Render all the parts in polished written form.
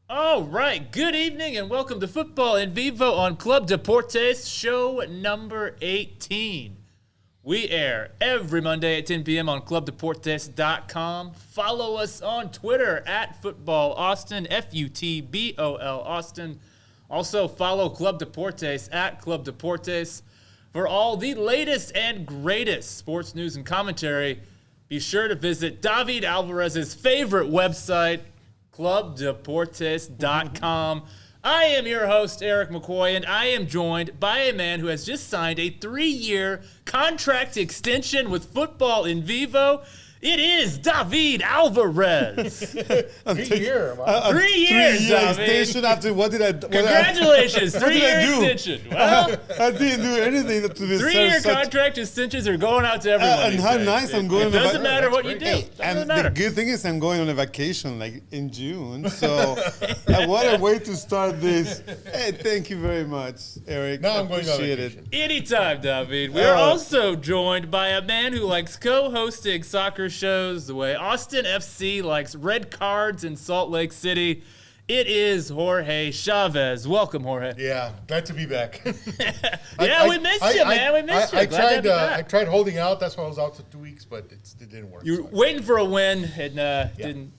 All right, good evening and welcome to Football in Vivo on Club Deportes, show number 18. We air every Monday at 10 p.m. on clubdeportes.com. Follow us on Twitter at Futbol Austin, F-U-T-B-O-L Austin. Also follow Club Deportes at Club Deportes. For all the latest and greatest sports news and commentary, be sure to visit David Alvarez's favorite website, clubdeportes.com. I am your host, Eric McCoy, and I am joined by a man who has just signed a 3-year contract extension with Futbol in Vivo. It is David Alvarez. 3 years, wow. 3 years, David. Extension after what did I? Congratulations, 3-year extension. Well, I didn't do anything to this. 3-year contract extensions are going out to everyone. And how nice I'm going. It doesn't matter what you do. Hey, and the good thing is I'm going on a vacation like in June. So what a way to start this. Hey, thank you very much, Eric. No, I'm going on Appreciate vacation. Anytime, David. We are also joined by a man who likes co-hosting soccer shows the way Austin FC likes red cards in Salt Lake City. It is Jorge Chavez. Welcome, Jorge. Yeah, glad to be back. We missed you, man. We missed you. I tried holding out. That's why I was out for 2 weeks, but it didn't work. You were waiting for a win, and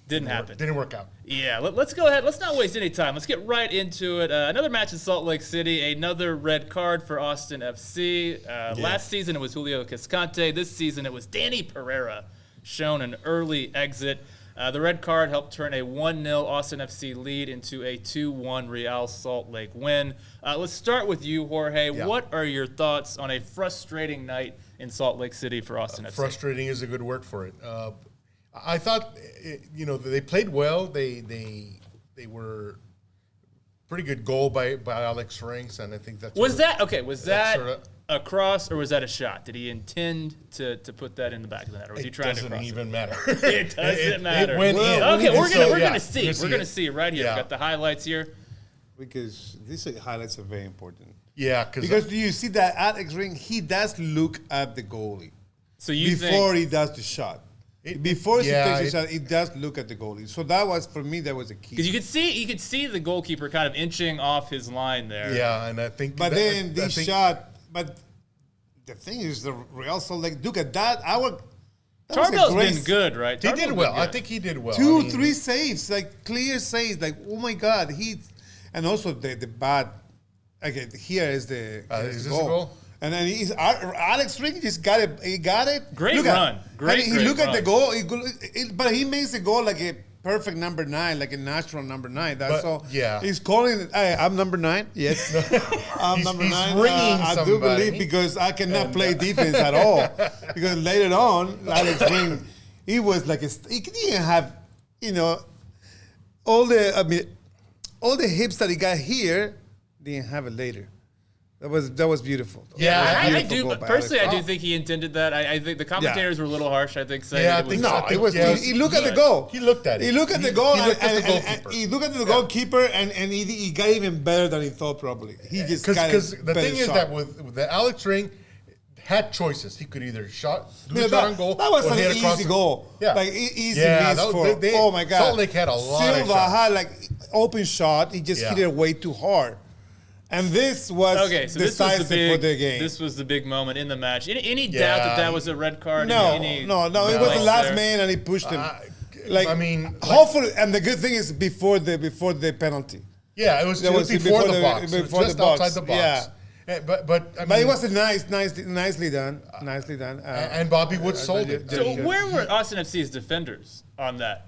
didn't happen. Didn't work out. Yeah, let's go ahead. Let's not waste any time. Let's get right into it. Another match in Salt Lake City. Another red card for Austin FC. Last season it was Julio Cascante. This season it was Danny Pereira, shown an early exit. The red card helped turn a 1-0 Austin FC lead into a 2-1 Real Salt Lake win. Let's start with you, Jorge. Yeah. What are your thoughts on a frustrating night in Salt Lake City for Austin FC? Frustrating is a good word for it. I thought, they played well. They were pretty good goal by Alex Rings, and I think that's Was that sorta, a cross or was that a shot? Did he intend to put that in the back of the net, or was he trying to cross doesn't even matter. It doesn't matter. It went in. Okay, we're gonna Yeah, see. We're gonna see it right here. Yeah. Got the highlights here. Because these highlights are very important. Yeah, Because do you see that Alex Ring? He does look at the goalie So you before think he does the shot. Before he yeah, takes the shot, he does look at the goalie. So that was, for me, that was a key. because you could see the goalkeeper kind of inching off his line there. yeah, and I think. But then this shot, but the thing is, the Real Salt Lake, look at that. That was a Tarbell's great been good, right? He Tarbell's did been well. I good. think he did well. Two, 3 saves, like clear saves, like oh my God, and also the bad. Okay, here is the is this a goal? And then Alex Ring just got it. He got it. Great Look run. At, Great and he look at run. the goal. But he makes the goal like a perfect number 9, like a natural number 9. That's But, all. yeah. He's calling it. Hey, I'm number 9. Yes, I'm He's- number he's 9. ringing I do somebody. believe because I cannot play defense at all. Because later on, Alex Ring, he was like he didn't have, all the hips that he got here, didn't have it later. That was beautiful. Yeah, That was a I beautiful do. goal But by personally, Alex. I do think he intended that. I think the commentators were a little harsh. I think saying Yeah, I it was. think No, I it was. yeah, He looked at the good. goal. He looked at it. He looked at the goal. He looked at the and goalkeeper. he looked at the goalkeeper, and he got even better than he thought. Probably he just got Because a the better thing is shot. that with the Alex Ring had choices. He could either do a Yeah, shot on goal. that was or an hit across easy the- goal. Yeah, Like easy Yeah, miss that for. was- Oh my God! Salt Lake had a lot of Silva shots. had like open shot. He just Yeah. hit it way too hard, and this was Okay, so this was decisive the big. for the game. This was the big moment in the match. Any doubt Yeah. that was a red card? No, Any no. It was place the last there? man, and he pushed him. I mean, hopefully, and the good thing is before the penalty. yeah, it was That was before the box. before It was just the box. outside the box. Yeah. But I mean, But it was nicely done. Nicely done. and Bobby Wood sold it. So where were Austin FC's defenders on that?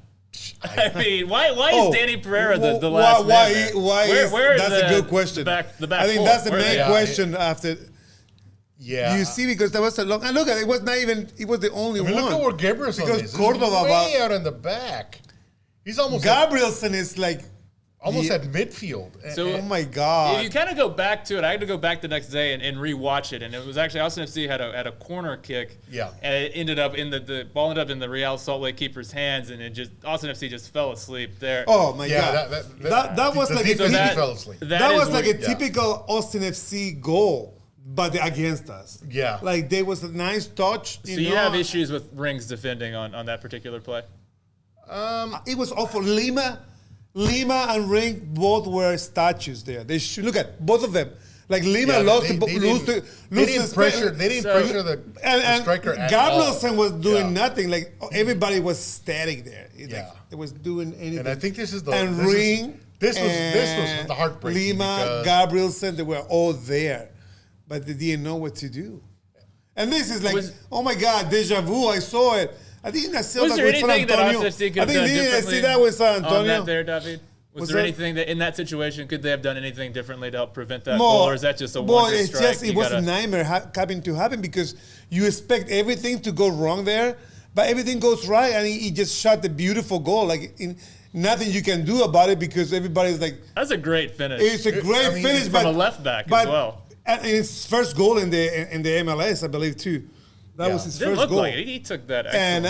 I mean, why is Danny Pereira the last man there? Where that's the, a good question. The back I think four? that's the Where are main they? question after. Yeah, You see, because there was a long. And look, it was not even. He was the only I mean, one. look at where Gabrielson Because is. Cordova He's way was- out in the back. He's almost at, Gabrielson is like almost at midfield. So- Oh my If God! you kind of go back to it, I had to go back the next day and rewatch it, and it was actually Austin FC had a corner kick, Yeah. and it ended up in the ball ended up in the Real Salt Lake keeper's hands, and it just Austin FC just fell asleep there. Oh my Yeah, God! That was the like defense that- fell asleep. that is was like what- a typical Austin FC goal, but against us. Yeah. like there was a nice touch. So you have issues with Rings defending on that particular play? It was awful. Lima Lima and Ring both were statues there. They should look at both of them. Like Lima lost they the didn't pressure the striker at all. Gabrielson was doing nothing. Like everybody was static there. It was doing anything. And I think this is the Ring. This was the heartbreak. Lima, Gabrielson, they were all there, but they didn't know what to do. And this is like, oh my God, deja vu. I saw it. I think I saw that with San Antonio. I think I see that with San Antonio. On that there, David? Was there anything that in that situation could they have done anything differently to help prevent that goal, or is that just a wonder strike? It was a nightmare having to happen because you expect everything to go wrong there, but everything goes right, and he just shot the beautiful goal. Like nothing you can do about it because everybody's like. That's a great finish. It's a great finish, from a left back as well. And his first goal in the MLS, I believe too. That was his first goal. Like he took that and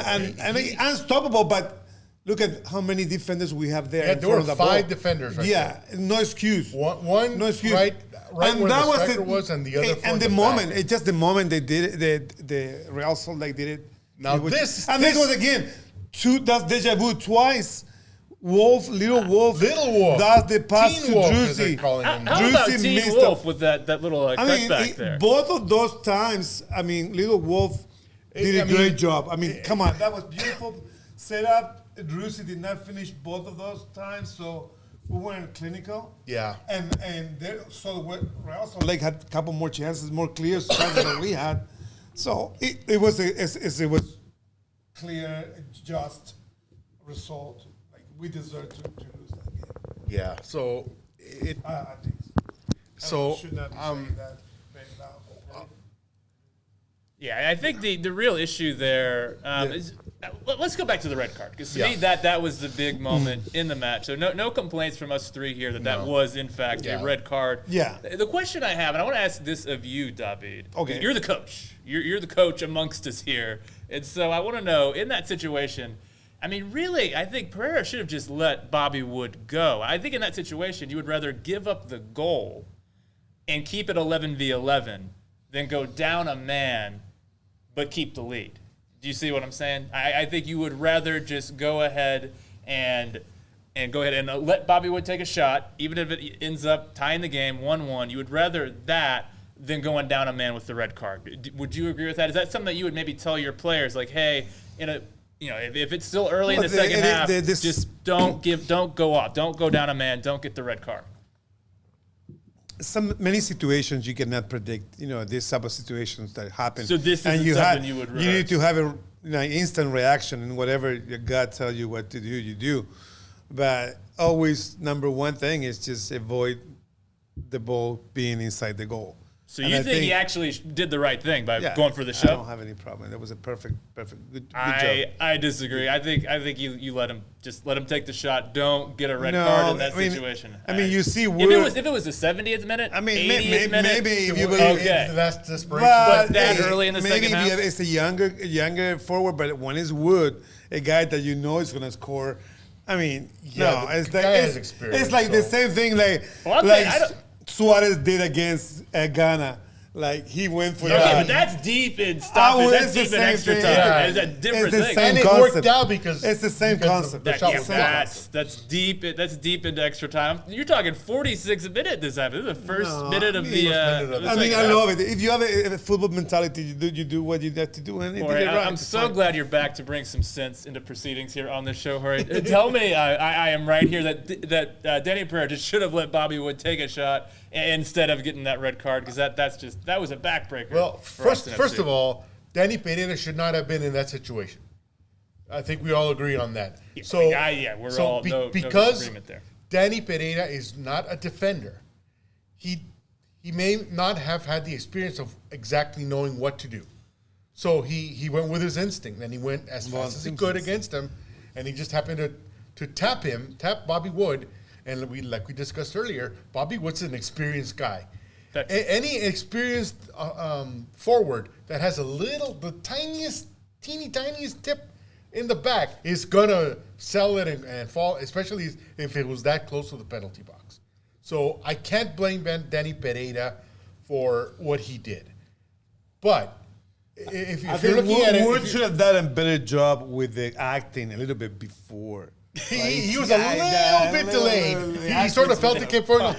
unstoppable, but. Look at how many defenders we have there. Yeah, there were 5 defenders right there. No excuse. One no excuse. Right and where the striker was, and the other. And the moment, it's just the moment they did it, the Real Salt Lake did it. Now this was again, that's deja vu twice. Wolfe, Little Wolfe. That's the pass to Druzy. How about Teen Wolfe with that little cutback there? Both of those times, Little Wolfe did a great job. Come on, that was beautiful set up. Druzy did not finish both of those times, so we weren't clinical. Yeah. And Real Salt Lake had a couple more chances, more clear chances than we had. So it was clear, just result. Like we deserved to lose that game. Yeah. So I think so. I should not be saying that very loud. Yeah, I think the real issue there is. Let's go back to the red card because to me that was the big moment in the match. So no complaints from us three here that was in fact a red card. Yeah. The question I have, and I want to ask this of you, David. Okay. You're the coach. You're the coach amongst us here, and so I want to know in that situation. Really, I think Pereira should have just let Bobby Wood go. I think in that situation you would rather give up the goal and keep it 11v11 than go down a man but keep the lead. Do you see what I'm saying? I think you would rather just go ahead and let Bobby Wood take a shot, even if it ends up tying the game 1-1. You would rather that than going down a man with the red card. Would you agree with that? Is that something that you would maybe tell your players, like, hey, if it's still early in the second half, just don't go off, don't go down a man, don't get the red card. Many situations you cannot predict. These type of situations that happen. So this is something you would reverse. You need to have an instant reaction, and whatever your gut tells you what to do, you do. But always, number one thing is just avoid the ball being inside the goal. So you think he actually did the right thing by going for the shove? I don't have any problem. That was a perfect, good job. I disagree. I think you let him take the shot. Don't get a red card in that situation. You see, if it was the 70th minute, 80th minute, maybe if you believe, that's desperation. But that early in the second half, maybe it's a younger forward, but when it's Wood, a guy that you know is going to score. It's like the same thing, Suarez did against Ghana. Like he went for that. But that's deep in stoppage. That's deep in extra time. Yeah. It's a different thing. And it worked out because it's the same concept. That's deep. That's deep into extra time. You're talking 46 minutes this time. This is the first minute of the. I love it. If you have a football mentality, you do what you have to do, and you did it right. I'm so glad you're back to bring some sense into proceedings here on this show, Jorge. Tell me, I am right here that Danny Pereira just should have let Bobby Wood take a shot instead of getting that red card because that was a backbreaker. Well, first of all, Danny Pereira should not have been in that situation. I think we all agree on that. No disagreement there. Danny Pereira is not a defender. He may not have had the experience of exactly knowing what to do. So he went with his instinct, and he went as fast as he could against him, and he just happened to tap Bobby Wood. And like we discussed earlier, Bobby Wood's an experienced guy. Any experienced forward that has the teeny tiniest tip in the back is gonna sell it and fall, especially if it was that close to the penalty box. So I can't blame Danny Pereira for what he did. But if you're looking at it, Wood should have done a better job with the acting a little bit before. He was a little bit delayed. He sort of felt it came forward.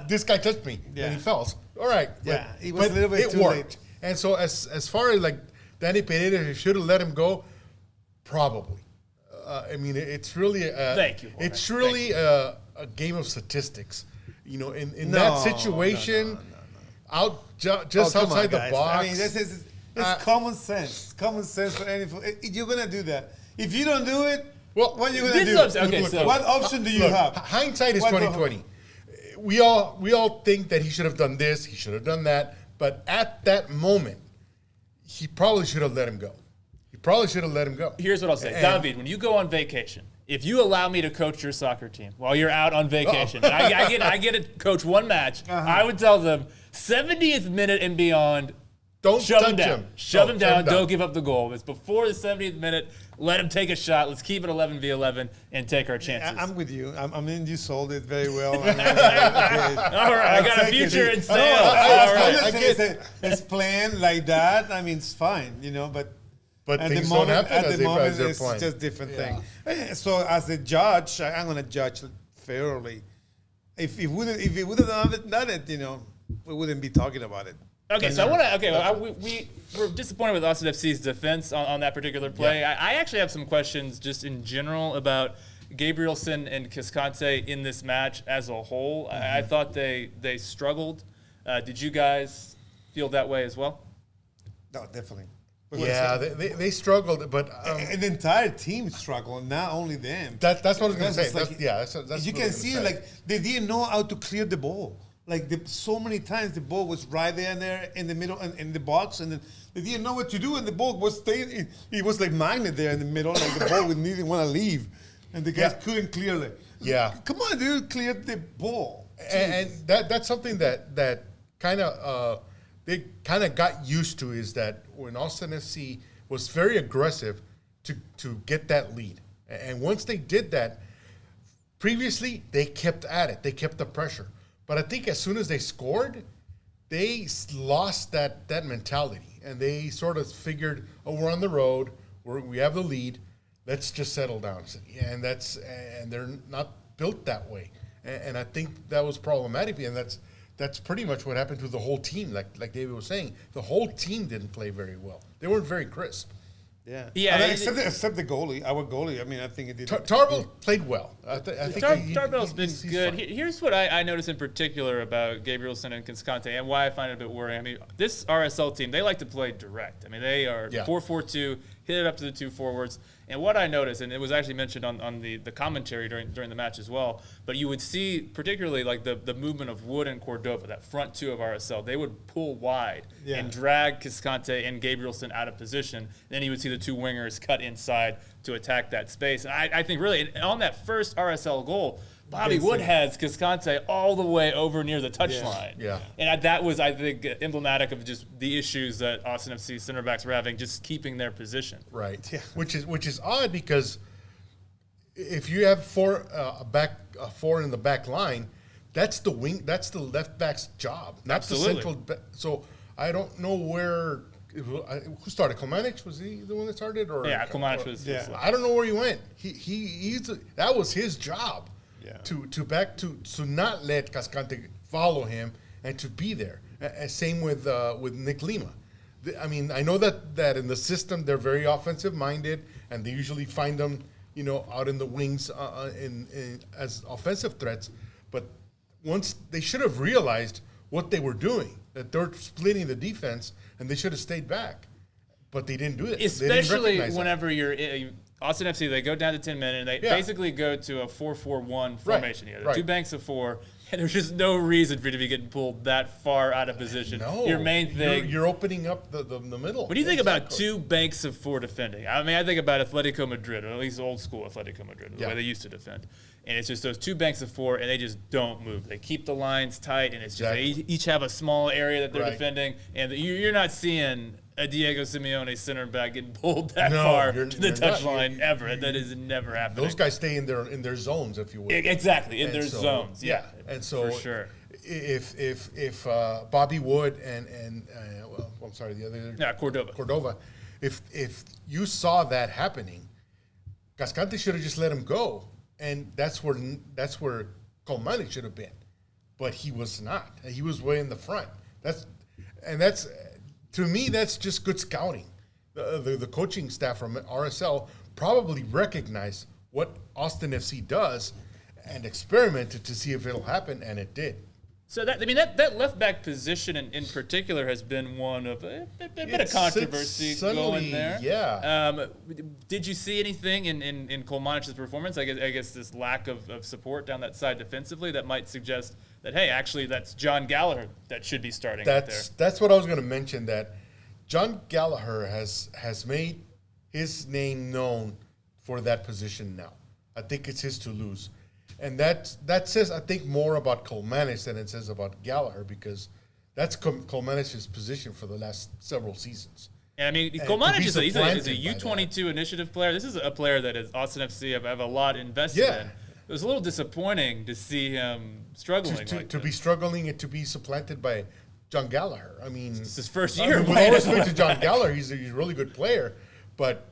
This guy touched me, and he fell. All right, yeah, he was a little bit too late. And so as far as like Danny Pereira should have let him go, probably. I mean, it's really it's really a game of statistics. You know, in that situation, just outside the box. I mean, it's common sense. Common sense for any. You're gonna do that. If you don't do it, what are you gonna do? What option do you have? Hindsight is 20/20. We all think that he should have done this, he should have done that, but at that moment, he probably should have let him go. Here's what I'll say. David, when you go on vacation, if you allow me to coach your soccer team while you're out on vacation, and I get to coach one match, I would tell them 70th minute and beyond, don't shove touch him down. him. Shove him down. Don't give up the goal. It's before the 70th minute. Let him take a shot. Let's keep it 11v11 and take our chances. I'm with you. I mean, you sold it very well. All right, I got a future in sales. It's playing like that. I mean, it's fine, you know, but at things the moment, don't happen it's just different thing. So as a judge, I'm going to judge fairly. If he would have done it, you know, we wouldn't be talking about it. Okay, so I want to. We were disappointed with Austin FC's defense on that particular play. Yeah. I actually have some questions just in general about Gabrielson and Cascante in this match as a whole. Mm-hmm. I thought they struggled. Did you guys feel that way as well? No, definitely. Yeah, they struggled, but and the entire team struggled, not only them. That's what I was going to say. That's you can see, like, they didn't know how to clear the ball. Like, so many times the ball was right there in the middle and in the box, and then they didn't know what to do, and the ball was staying. It was like magnet there in the middle, like the ball didn't want to leave, and the guys couldn't clear it. Yeah, come on, dude, clear the ball. And that's something that kind of they kind of got used to, is that when Austin FC was very aggressive to get that lead, and once they did that, previously they kept at it, they kept the pressure. But I think as soon as they scored, they lost that mentality, and they sort of figured, we're on the road, we have the lead, let's just settle down. And they're not built that way, and I think that was problematic, and that's pretty much what happened to the whole team. Like David was saying, the whole team didn't play very well. They weren't very crisp. Yeah. I mean, except the goalie, our goalie. I mean, I think it did. Tarbell played well. I think Tarbell's been good. Here's what I noticed in particular about Gabrielson and Cascante, and why I find it a bit worrying. I mean, this RSL team, they like to play direct. I mean, they are 4-4-2, hit it up to the two forwards. And what I noticed, and it was actually mentioned on the commentary during the match as well, but you would see particularly like the movement of Wood and Cordova, that front two of RSL, they would pull wide and drag Cascante and Gabrielson out of position. Then you would see the two wingers cut inside to attack that space. And I think really on that first RSL goal, Bobby Wood has Cascante all the way over near the touchline. Yeah. And that was, I think, emblematic of just the issues that Austin FC center backs were having, just keeping their position. Right. Yeah. Which is odd, because if you have four in the back line, that's the left back's job, not the central. So I don't know where. Who started? Komanich? Was he the one that started? Komanich was. Yeah. I don't know where he went. That was his job. Yeah. To not let Cascante follow him and to be there. Same with Nick Lima. I mean, I know that in the system they're very offensive minded, and they usually find them, out in the wings as offensive threats. But once they should have realized what they were doing, that they're splitting the defense, and they should have stayed back. But they didn't do it. Especially whenever you're Austin FC, they go down to 10 men, and they basically go to a 4-4-1 formation. Right. Two banks of four, and there's just no reason for you to be getting pulled that far out of position. No. Your main thing. You're opening up the middle. What do you think about two banks of four defending? I mean, I think about Atletico Madrid, or at least old school Atletico Madrid, the way they used to defend. And it's just those two banks of four, and they just don't move. They keep the lines tight, and it's just they each have a small area that they're defending, and you're not seeing a Diego Simeone center back getting pulled that far to the touchline ever. That is never happening. Those guys stay in their zones, if you will. Exactly, in their zones. Yeah, and so for sure. If Bobby Wood and I'm sorry, the other Cordova. If you saw that happening, Cascante should have just let him go, and that's where Colmani should have been, but he was not. He was way in the front. That's to me, that's just good scouting. The coaching staff from RSL probably recognized what Austin FC does and experimented to see if it'll happen, and it did. So that left back position in particular has been one of a bit of controversy going there. Yeah. Did you see anything in Kolmanic's performance? I guess this lack of support down that side defensively that might suggest that, hey, actually that's John Gallagher that should be starting out there. That's what I was going to mention, that John Gallagher has made his name known for that position now. I think it's his to lose. And that says, I think, more about Kolmanic than it says about Gallagher, because that's Kolmanic's position for the last several seasons. And I mean, Kolmanic is a U22 initiative player. This is a player that is Austin FC have a lot invested in. It was a little disappointing to see him struggling. To be struggling and to be supplanted by John Gallagher. I mean, it's his first year. With all respect to John Gallagher, he's a really good player, but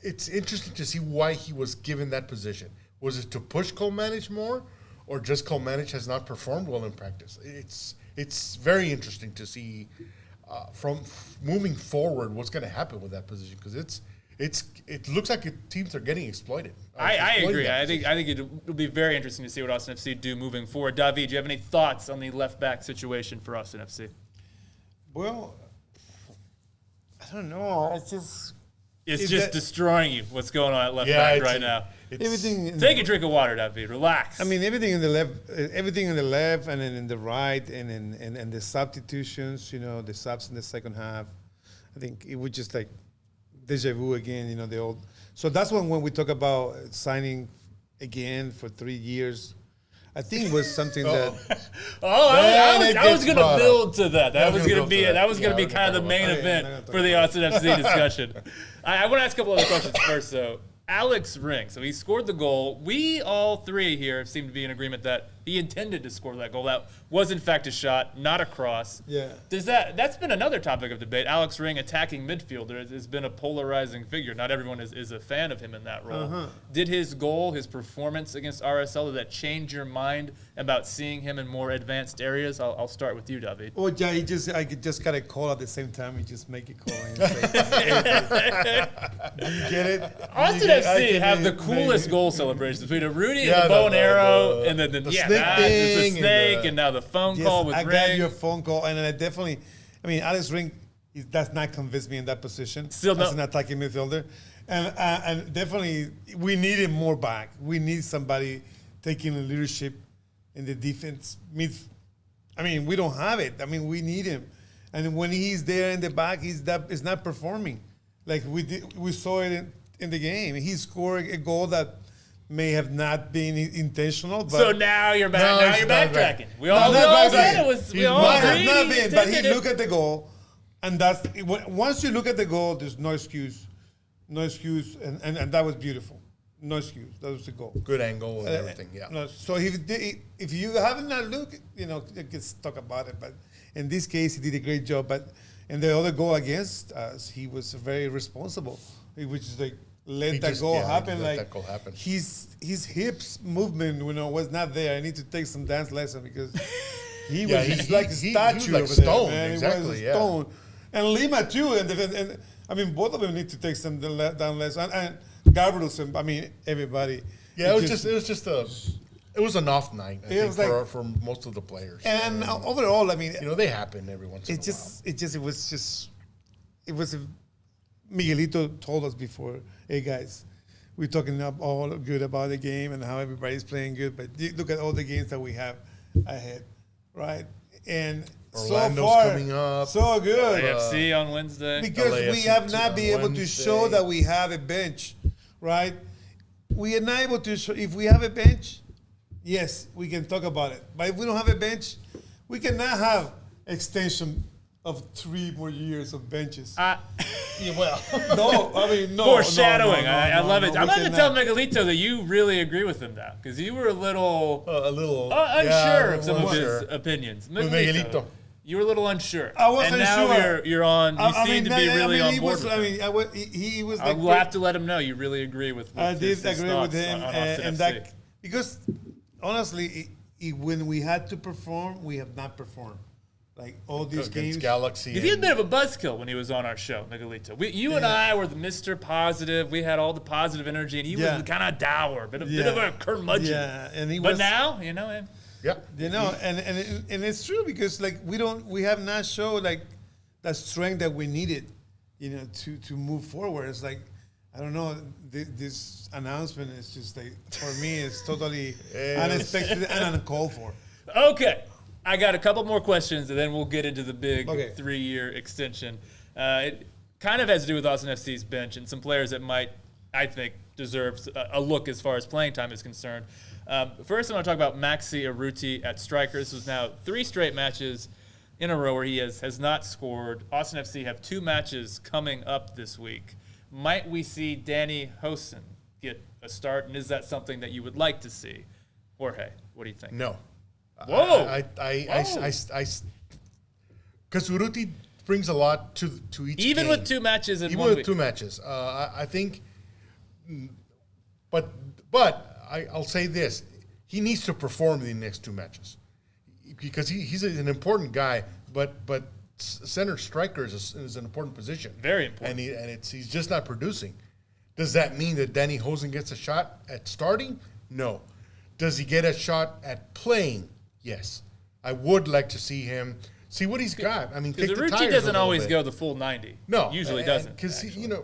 it's interesting to see why he was given that position. Was it to push Kolmanic more, or just Kolmanic has not performed well in practice? It's very interesting to see from moving forward what's going to happen with that position, because it looks like teams are getting exploited. I agree. I think it'll be very interesting to see what Austin FC do moving forward. David, do you have any thoughts on the left back situation for Austin FC? Well, I don't know. It's just destroying you. What's going on at left back right now? Take a drink of water, David. Relax. I mean, everything in the left, and then in the right, and the substitutions. The subs in the second half. I think it was just like deja vu again. The old. So that's when we talk about signing again for 3 years. I think it was something that. I was going to build to that. That was going to be kind of the main event for the Austin FC discussion. I want to ask a couple other questions first, though. Alex Ring, so he scored the goal. We all three here seem to be in agreement that he intended to score that goal. That was, in fact, a shot, not a cross. Yeah. That's been another topic of debate. Alex Ring attacking midfielder has been a polarizing figure. Not everyone is a fan of him in that role. Uh-huh. Did his goal, his performance against RSL, did that change your mind about seeing him in more advanced areas? I'll start with you, David. Oh, yeah, I just got a call at the same time. He just make a call. Do you get it? Austin FC have the coolest goal celebrations between a Rudy and the bow and arrow, and then the snake, and now the phone call with Ring. I got your phone call, and I definitely, Alex Ring does not convince me in that position. Still as an attacking midfielder, and definitely we need him more back. We need somebody taking the leadership in the defense. We don't have it. We need him, and when he's there in the back, he's not performing. Like we saw it in the game. He scored a goal that may have not been intentional. But so now you're backtracking. We all said it was. We all agreed. Not been, but he looked at the goal, and once you look at the goal, there's no excuse, and that was beautiful. No excuse. That was the goal. Good angle and everything. Yeah. No, so if you haven't looked, let's talk about it. But in this case, he did a great job. But in the other goal against us, he was very responsible. Which is like let that goal happen. His hips movement, was not there. I need to take some dance lesson because he's like a statue over stone. There, man. Exactly. He was stone. And Lima too. And both of them need to take some down lesson. And Gabrielson. Everybody. Yeah, it was an off night. I think for most of the players. And overall, they happen every once in a while. Miguelito told us before, hey guys, we're talking all good about the game and how everybody's playing good, but look at all the games that we have ahead, right? And Orlando's so far, coming up. So good. AFC on Wednesday. Because we have not been able to show that we have a bench, right? We are not able to show. If we have a bench, yes, we can talk about it. But if we don't have a bench, we cannot have extension of 3 more years of benches. No. Foreshadowing. No, I love it. I'm going to tell Miguelito that you really agree with him now, because you were a little unsure of some of his opinions. Miguelito. You were a little unsure. I wasn't and now sure. you're on. You seem to be really on board with him. He was. I will have to let him know you really agree with I did his agree with him, and that because honestly, when we had to perform, we have not performed. Like all these games, Galaxy. He had a bit of a buzzkill when he was on our show, Miguelito. You and I were the Mr. Positive. We had all the positive energy, and he was kind of dour, bit of a curmudgeon. Yeah, and he but was. But now, you know him. Yeah, and it's true because like we have not showed like that strength that we needed, to move forward. It's like I don't know, this announcement is just like for me it's totally unexpected and uncalled for. Okay, I got a couple more questions and then we'll get into the big 3-year extension. It kind of has to do with Austin FC's bench and some players that might, I think, deserve a look as far as playing time is concerned. First, I want to talk about Maxi Urruti at striker. This was now 3 straight matches in a row where he has not scored. Austin FC have 2 matches coming up this week. Might we see Danny Hoson get a start, and is that something that you would like to see? Jorge, what do you think? No. Whoa. Because Urruti brings a lot to each Even game. with 2 matches in 1 week. Even with 2 matches. I think, but I'll say this. He needs to perform in the next 2 matches because he's an important guy, but center striker is an important position. Very important. And he's just not producing. Does that mean that Danny Hoson gets a shot at starting? No. Does he get a shot at playing? Yes. I would like to see him, see what he's got. I mean, kick the tires Urruti doesn't always bit. go the full 90. No. Usually doesn't. Because, I don't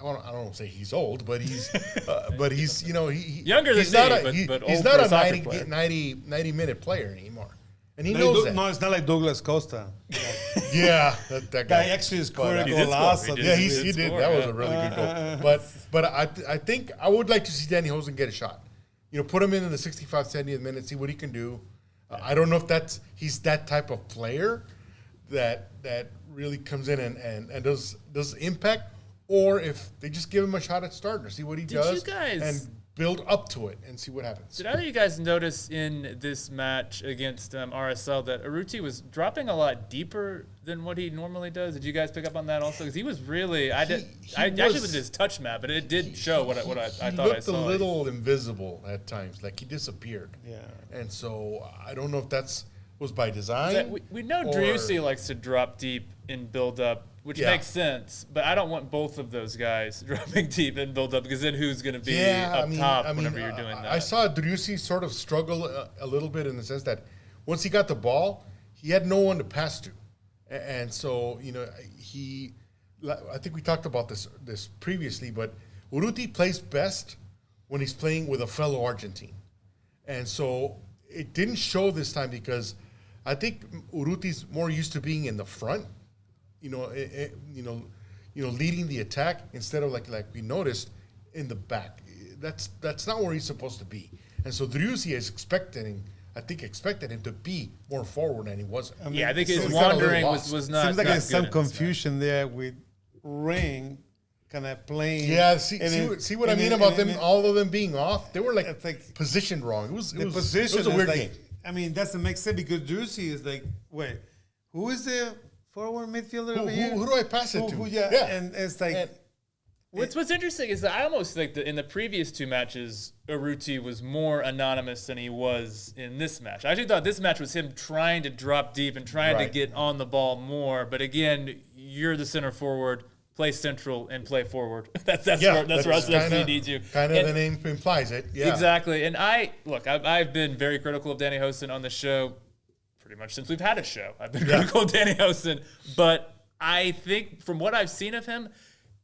want to say he's old, but he's, he younger he's than not me, but old he's for not a a soccer 90-minute player anymore. And he knows that. No, it's not like Douglas Costa. Yeah, that guy. Actually scored a He did goal score. last. Yeah, he did. That was a really good goal. But I think I would like to see Danny Hoson get a shot. Put him in the 65th, 70th minute, see what he can do. I don't know if he's that type of player that really comes in and does impact, or if they just give him a shot at starter, see what he does, and build up to it and see what happens. Did either of you guys notice in this match against RSL that Urruti was dropping a lot deeper than what he normally does? Did you guys pick up on that also? Because he was really, I actually looked at his touch map, but it did show what I thought I saw. He looked a little invisible at times, like he disappeared. Yeah. And so I don't know if was by design. We know Driussi likes to drop deep in build-up, which makes sense, but I don't want both of those guys dropping deep in build-up because then who's going to be up top whenever you're doing that? I saw Driussi sort of struggle a little bit in the sense that once he got the ball, he had no one to pass to. And so, I think we talked about this previously, but Urruti plays best when he's playing with a fellow Argentine. And so it didn't show this time because I think Urruti's more used to being in the front, leading the attack instead of like we noticed in the back. That's not where he's supposed to be. And so Driussi is expected him to be more forward, and he wasn't. I think his wandering was not. Seems like not there's some good confusion there with Ring kind of playing. Yeah, see what I mean about them? All of them being off, they were like positioned wrong. It was a weird game. I mean, that doesn't make sense because Driussi is like, wait, who is the forward midfielder over here? Who do I pass it to? And it's like. What's interesting is that I almost think that in the previous 2 matches, Urruti was more anonymous than he was in this match. I actually thought this match was him trying to drop deep and trying to get on the ball more. But again, you're the center forward, play central and play forward. that's where FC needs you. Kind of the name implies it. Yeah, exactly. And I've been very critical of Danny Hoson on the show pretty much since we've had a show. I've been critical of Danny Hoson, but I think from what I've seen of him,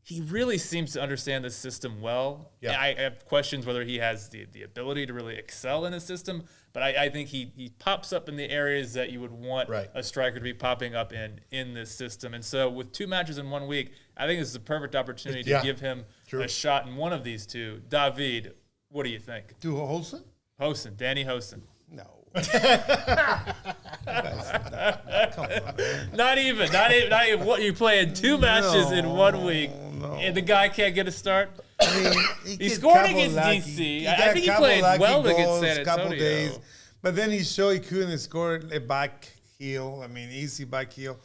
he really seems to understand the system well. Yeah. I have questions whether he has the ability to really excel in the system, but I think he pops up in the areas that you would want a striker to be popping up in this system. And so with 2 matches in 1 week, I think this is a perfect opportunity to give him a shot in one of these 2. David, what do you think? To Hoson? Hoson, Danny Hoson. No. Come on, man. Not even. What you playing 2 matches in 1 week, and the guy can't get a start. I mean, he scored against DC. I think he played well against San Antonio. But then he showed he couldn't score a back heel. I mean, easy back heel.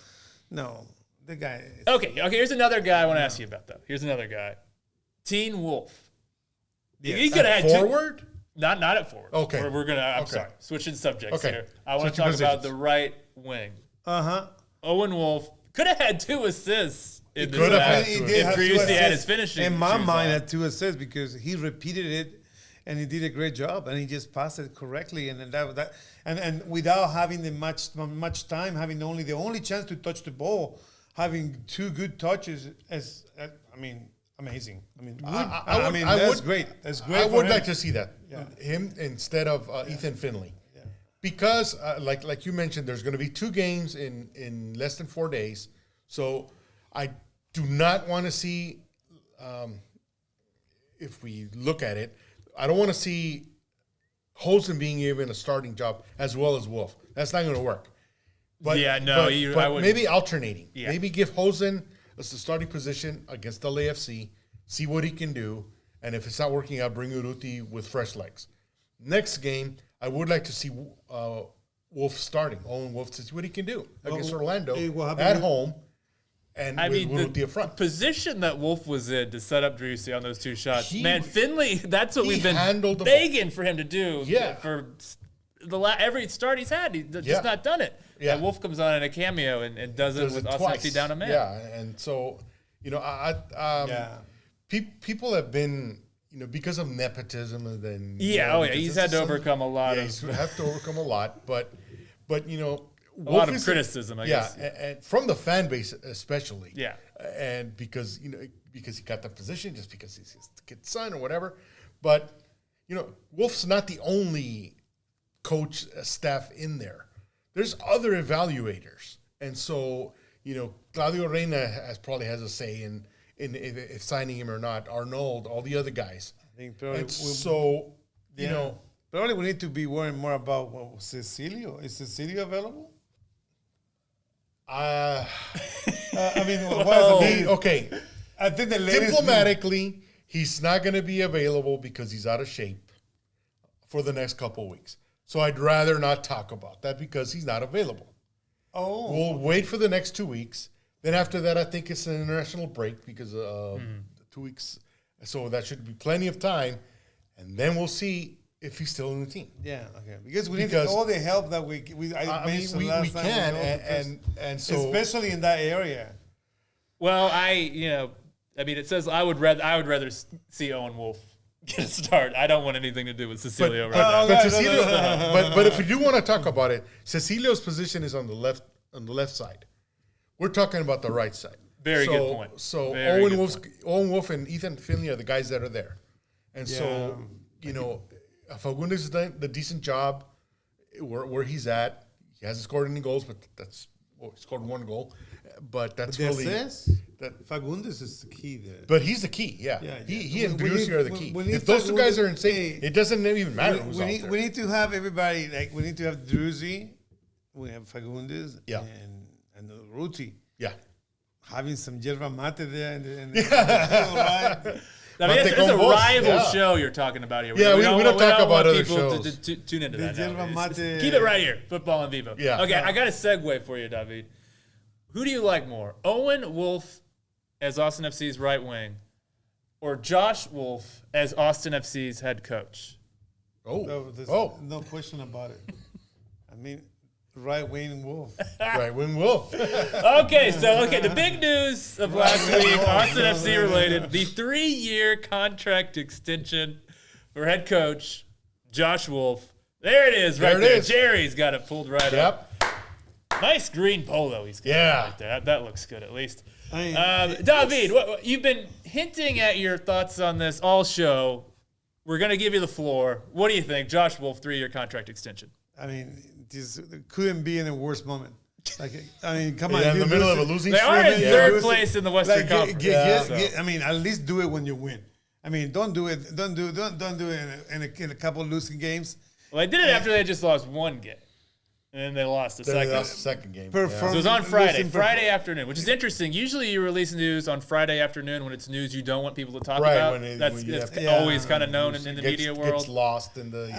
No, the guy. Okay. Here's another guy I want to ask you about, though. Here's another guy. Teen Wolfe. Yes. He could have had forward? Not at forward. Okay. We're going to, I'm Okay. sorry, switching subjects Okay. here. I want to Switching talk about positions. the right wing. Uh-huh. Owen Wolfe could have had 2 assists in this could have match had two if have two Driussi had his assists. finishing In my shoes mind, on. had 2 assists because he repeated it, and he did a great job, and he just passed it correctly, and then and without having the much time, having the only chance to touch the ball, having 2 good touches amazing. I mean, that's great. That's great. I for would him. like to see that him instead of Ethan Finley, because like you mentioned, there's going to be 2 games in less than 4 days. So I do not want to see, if we look at it, I don't want to see Hoson being given a starting job as well as Wolfe. That's not going to work. But Yeah, no, I would- maybe alternating. Yeah. Maybe give Hoson as the starting position against LAFC, see what he can do, and if it's not working out, bring Urruti with fresh legs. Next game, I would like to see Wolfe starting. Owen Wolfe to see what he can do against Orlando at home, and I mean, with Urruti the up front. position that Wolfe was in to set up Driussi on those 2 shots, He- Finley, that's what he we've been handled the begging for him to do Yeah. for every start he's had. He's just Yeah. not done it. Yeah. And Wolfe comes on in a cameo and does it with Austin FC down a man. Yeah, and so people have been because of nepotism and then he's had to overcome a lot of he's have to overcome a lot, but a lot of criticism, I guess. and from the fan base especially. Yeah. And because he got the position, just because he's his kid's son or whatever, but Wolfe's not the only coach staff in there. There's other evaluators, and so Claudio Reyna probably has a say in if signing him or not. Arnold, all the other guys. I think probably Probably we need to be worrying more about Cecilio. Is Cecilio available? okay. I think the latest Diplomatically, he's not going to be available because he's out of shape for the next couple of weeks. So I'd rather not talk about that because he's not available. Oh, We'll wait for the next 2 weeks. Then after that, I think it's an international break because 2 weeks. So that should be plenty of time. And then we'll see if he's still in the team. yeah, okay. Because we need all the help that we mentioned we last time. can, because and so especially in that area. Well, it says I would rather see Owen Wolfe get a start. I don't want anything to do with Cecilio right now. But Cecilio, but if you want to talk about it, Cecilio's position is on the left side. We're talking about the right side. Very good point. So Very good Owen Wolfe and Ethan Finley are the guys that are there, and so Fagundes has done the decent job where he's at. He hasn't scored any goals, but he scored 1 goal. But that's really that Fagundes is the key there. But he's the key, yeah. He and Driussi are the key. If those 2 guys are in sync, it doesn't even matter who's out there. We need to have everybody, we need to have Driussi, we have Fagundes, and Urruti. Yeah. Having some yerba mate there. It's a rival show you're talking about here. Yeah, we don't talk about other people shows. to tune into that. yerba mate. Keep it right here. Football and Vivo. Yeah. Okay, I got a segue for you, David. Who do you like more? Owen Wolfe as Austin FC's right wing or Josh Wolfe as Austin FC's head coach? No question about it. I mean, right wing Wolf. Right wing Wolf. The big news of last week, Austin FC related, the 3-year contract extension for head coach Josh Wolfe. There it is, right there. Jerry's got it pulled right up. Nice green polo he's got right there. That looks good at least. David, you've been hinting at your thoughts on this all show. We're going to give you the floor. What do you think? Josh Wolfe, 3-year contract extension. I mean, this couldn't be in a worse moment. Come on. In the middle of a losing They streak. are in third place in the Western Conference. At least do it when you win. I mean, don't do it. Don't do it in a couple of losing games. Well, they did it after they just lost 1 game. And then they lost the second game. So it was on Friday afternoon, which is interesting. Usually you release news on Friday afternoon when it's news you don't want people to talk about. That's always kind of known in the media world. Gets lost in the...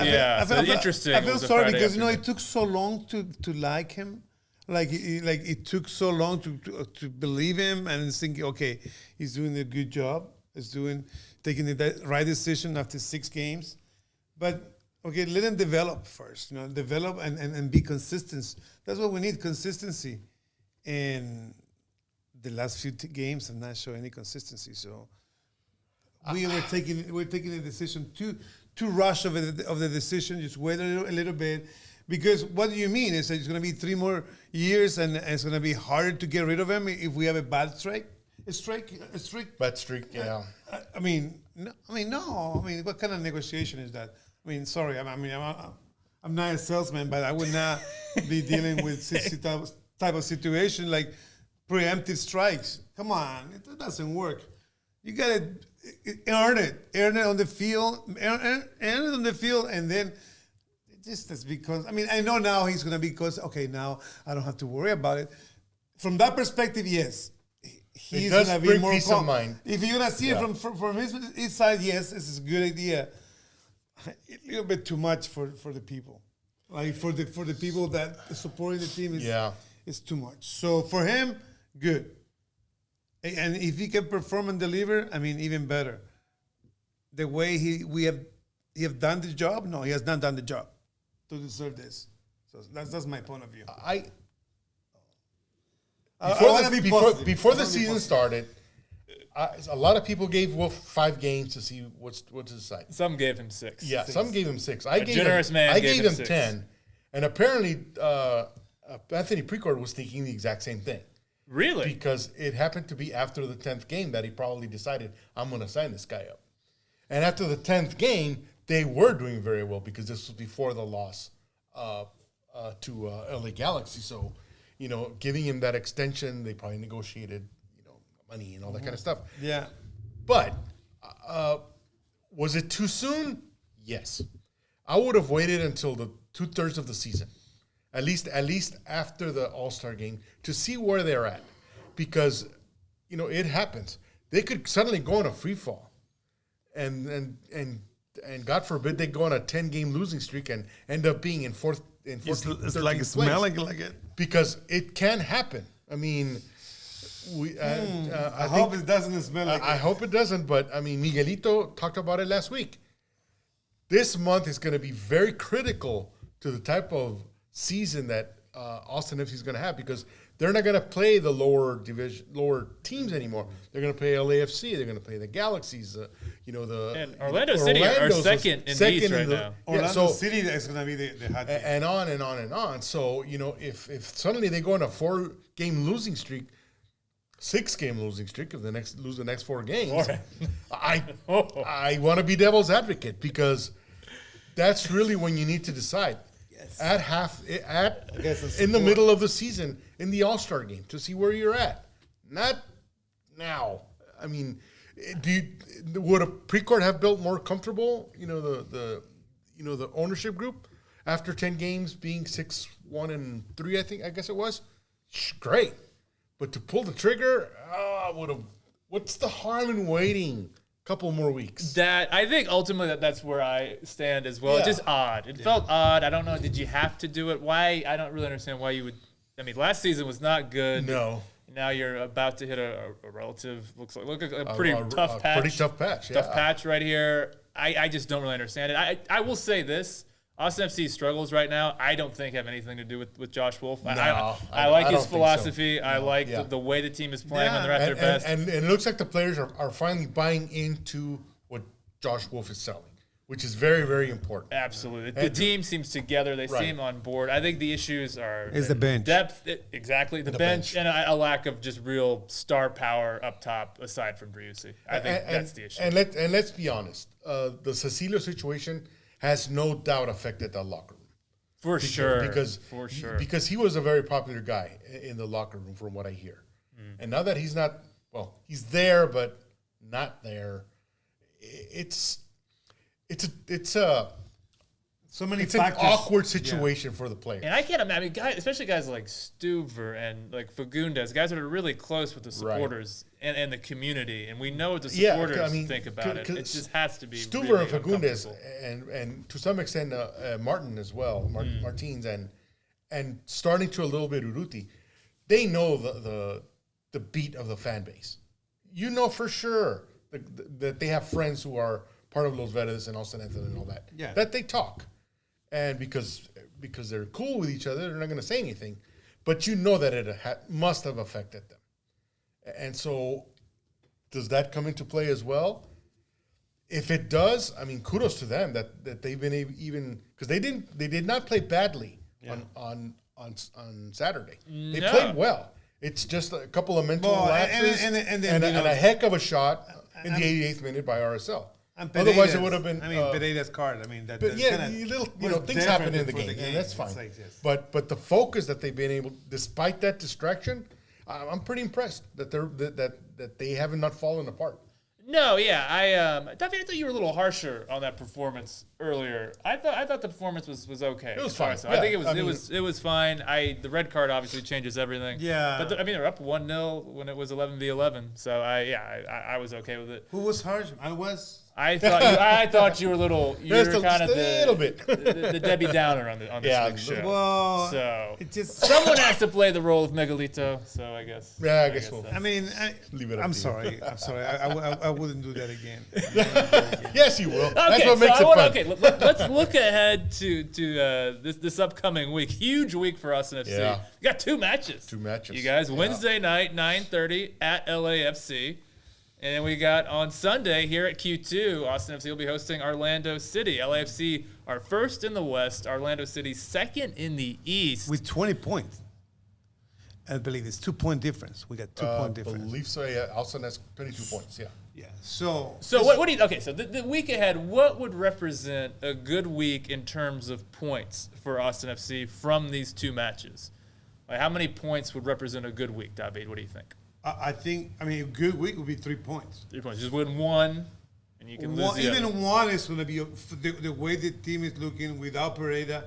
Interesting. I feel sorry because, it took so long to like him. Like it took so long to believe him and think, okay, he's doing a good job. He's taking the right decision after 6 games. But okay, let him develop first. Develop and be consistent. That's what we need, consistency. And the last few games have not shown any consistency. So we're taking a decision too rush of the decision. Just wait a little bit. Because what do you mean? Is that it's going to be 3 more years and it's going to be harder to get rid of him if we have a bad streak? A streak? Bad streak, yeah. I mean, no. I mean, what kind of negotiation is that? I mean, sorry. I'm not a salesman, but I would not be dealing with this type of situation like preemptive strikes. Come on, it doesn't work. You got to earn it on the field, earn it on the field, and then. Just that's because, I know now he's going to be because, okay, now I don't have to worry about it. From that perspective, yes. He's going to be more peace of mind. If you're going to see it from his side, yes, this is a good idea. A little bit too much for the people. Like for the people that are supporting the team is too much. So for him, good. And if he can perform and deliver, even better. The way we have done the job, no, he has not done the job to deserve this. So that's my point of view. Before the season started, a lot of people gave Wolfe 5 games to see what's his side. Some gave him 6. Yeah, some gave him 6. I gave him 10. And apparently, Anthony Precourt was thinking the exact same thing. Really? Because it happened to be after the 10th game that he probably decided, I'm going to sign this guy up. And after the 10th game, they were doing very well because this was before the loss to LA Galaxy. So, giving him that extension, they probably negotiated, money and all that kind of stuff. Yeah. But was it too soon? Yes. I would have waited until the 2/3 of the season, at least after the All-Star game, to see where they're at, because it happens. They could suddenly go on a free fall, and God forbid they go on a 10-game losing streak and end up being in 14th. It's like it's smelling like it, because it can happen. I hope it doesn't smell like I hope it doesn't, but Miguelito talked about it last week. This month is going to be very critical to the type of season that Austin FC is going to have, because they're not going to play the lower teams anymore. They're going to play LAFC. They're going to play the Galaxies. And Orlando City are second in the East right now. Orlando City is going to be the hot team. And on and on and on. So if suddenly they go on a 4-game losing streak, 6-game losing streak, if they lose the next 4 games, I want to be devil's advocate, because that's really when you need to decide. Yes. In the middle of the season, in the All-Star game, to see where you're at. Not now. Would a Precourt have built more comfortable? The ownership group after 10 games being 6-1-3, I guess it was. Great. But to pull the trigger, what's the harm in waiting a couple more weeks? I think ultimately that's where I stand as well. Yeah. It's just odd. It felt odd. I don't know. Did you have to do it? Why? I don't really understand why you would. Last season was not good. No. Now you're about to hit a relative, looks like a pretty tough patch. Pretty tough patch, yeah. Tough patch right here. I just don't really understand it. I will say this. Austin FC's struggles right now, I don't think have anything to do with Josh Wolfe. I like his philosophy. So. I like the way the team is playing when they're at their best. And it looks like the players are finally buying into what Josh Wolfe is selling, which is very, very important. Absolutely. The team seems together. They seem on board. I think the issues are the bench. Depth, exactly. The bench and a lack of just real star power up top aside from Driussi. I think that's the issue. And let's be honest. The Cecilio situation has no doubt affected that locker room. For sure. Because he was a very popular guy in the locker room, from what I hear. And now that he's not, he's there, but not there, it's so many it's factors. An awkward situation for the players. And I can't imagine, guys, especially guys like Stuver and like Fagundes, guys that are really close with the supporters and the community. And we know what the supporters think about it. It just has to be Stuver really and Fagundes and to some extent Martin as well, Martins, and and starting to a little bit Urruti, they know the beat of the fan base. You know for sure that they have friends who are part of Los Verdes and Austin and all that. Yeah. That they talk. And because they're cool with each other, they're not going to say anything. But you know that it must have affected them. And so does that come into play as well? If it does, I mean, kudos to them that they've been even because they did not play badly on Saturday. They played well. It's just a couple of mental lapses and a heck of a shot in the 88th minute by RSL. Otherwise, it would have been. I mean, Pereira's card. I mean, things happen in the game, and that's fine. Like, yes. But the focus that they've been able, despite that distraction, I'm pretty impressed that they haven't not fallen apart. No, yeah, Duffy, I thought you were a little harsher on that performance earlier. I thought the performance was okay. It was fine. I think it was fine. The red card obviously changes everything. Yeah. But they're up 1-0 when it was 11-11. So I was okay with it. Who was harsh? I was. I thought you were a little. You were kind of the Debbie Downer on this week's show. Well, so it just someone has to play the role of Megalito. So I guess. Yeah, I guess we'll. I mean, leave it up I'm to you. sorry. I wouldn't do that again. Yes, you will. Okay, That's what makes it fun. Okay, let's look ahead to this upcoming week. Huge week for Austin FC. Yeah. We got two matches. You guys, Wednesday night, 9:30 at LAFC. And then we got on Sunday here at Q2, Austin FC will be hosting Orlando City. LAFC are first in the West, Orlando City second in the East. With 20 points. I believe it's 2-point difference. We got 2-point difference. I believe so, yeah. Austin has 22 points, yeah. Yeah. So what do you, okay, so the week ahead, what would represent a good week in terms of points for Austin FC from these two matches? Like how many points would represent a good week, David? What do you think? I think, a good week would be 3 points. 3 points. Just win one, and you can lose the even other. one is going to be the way the team is looking without Pereira.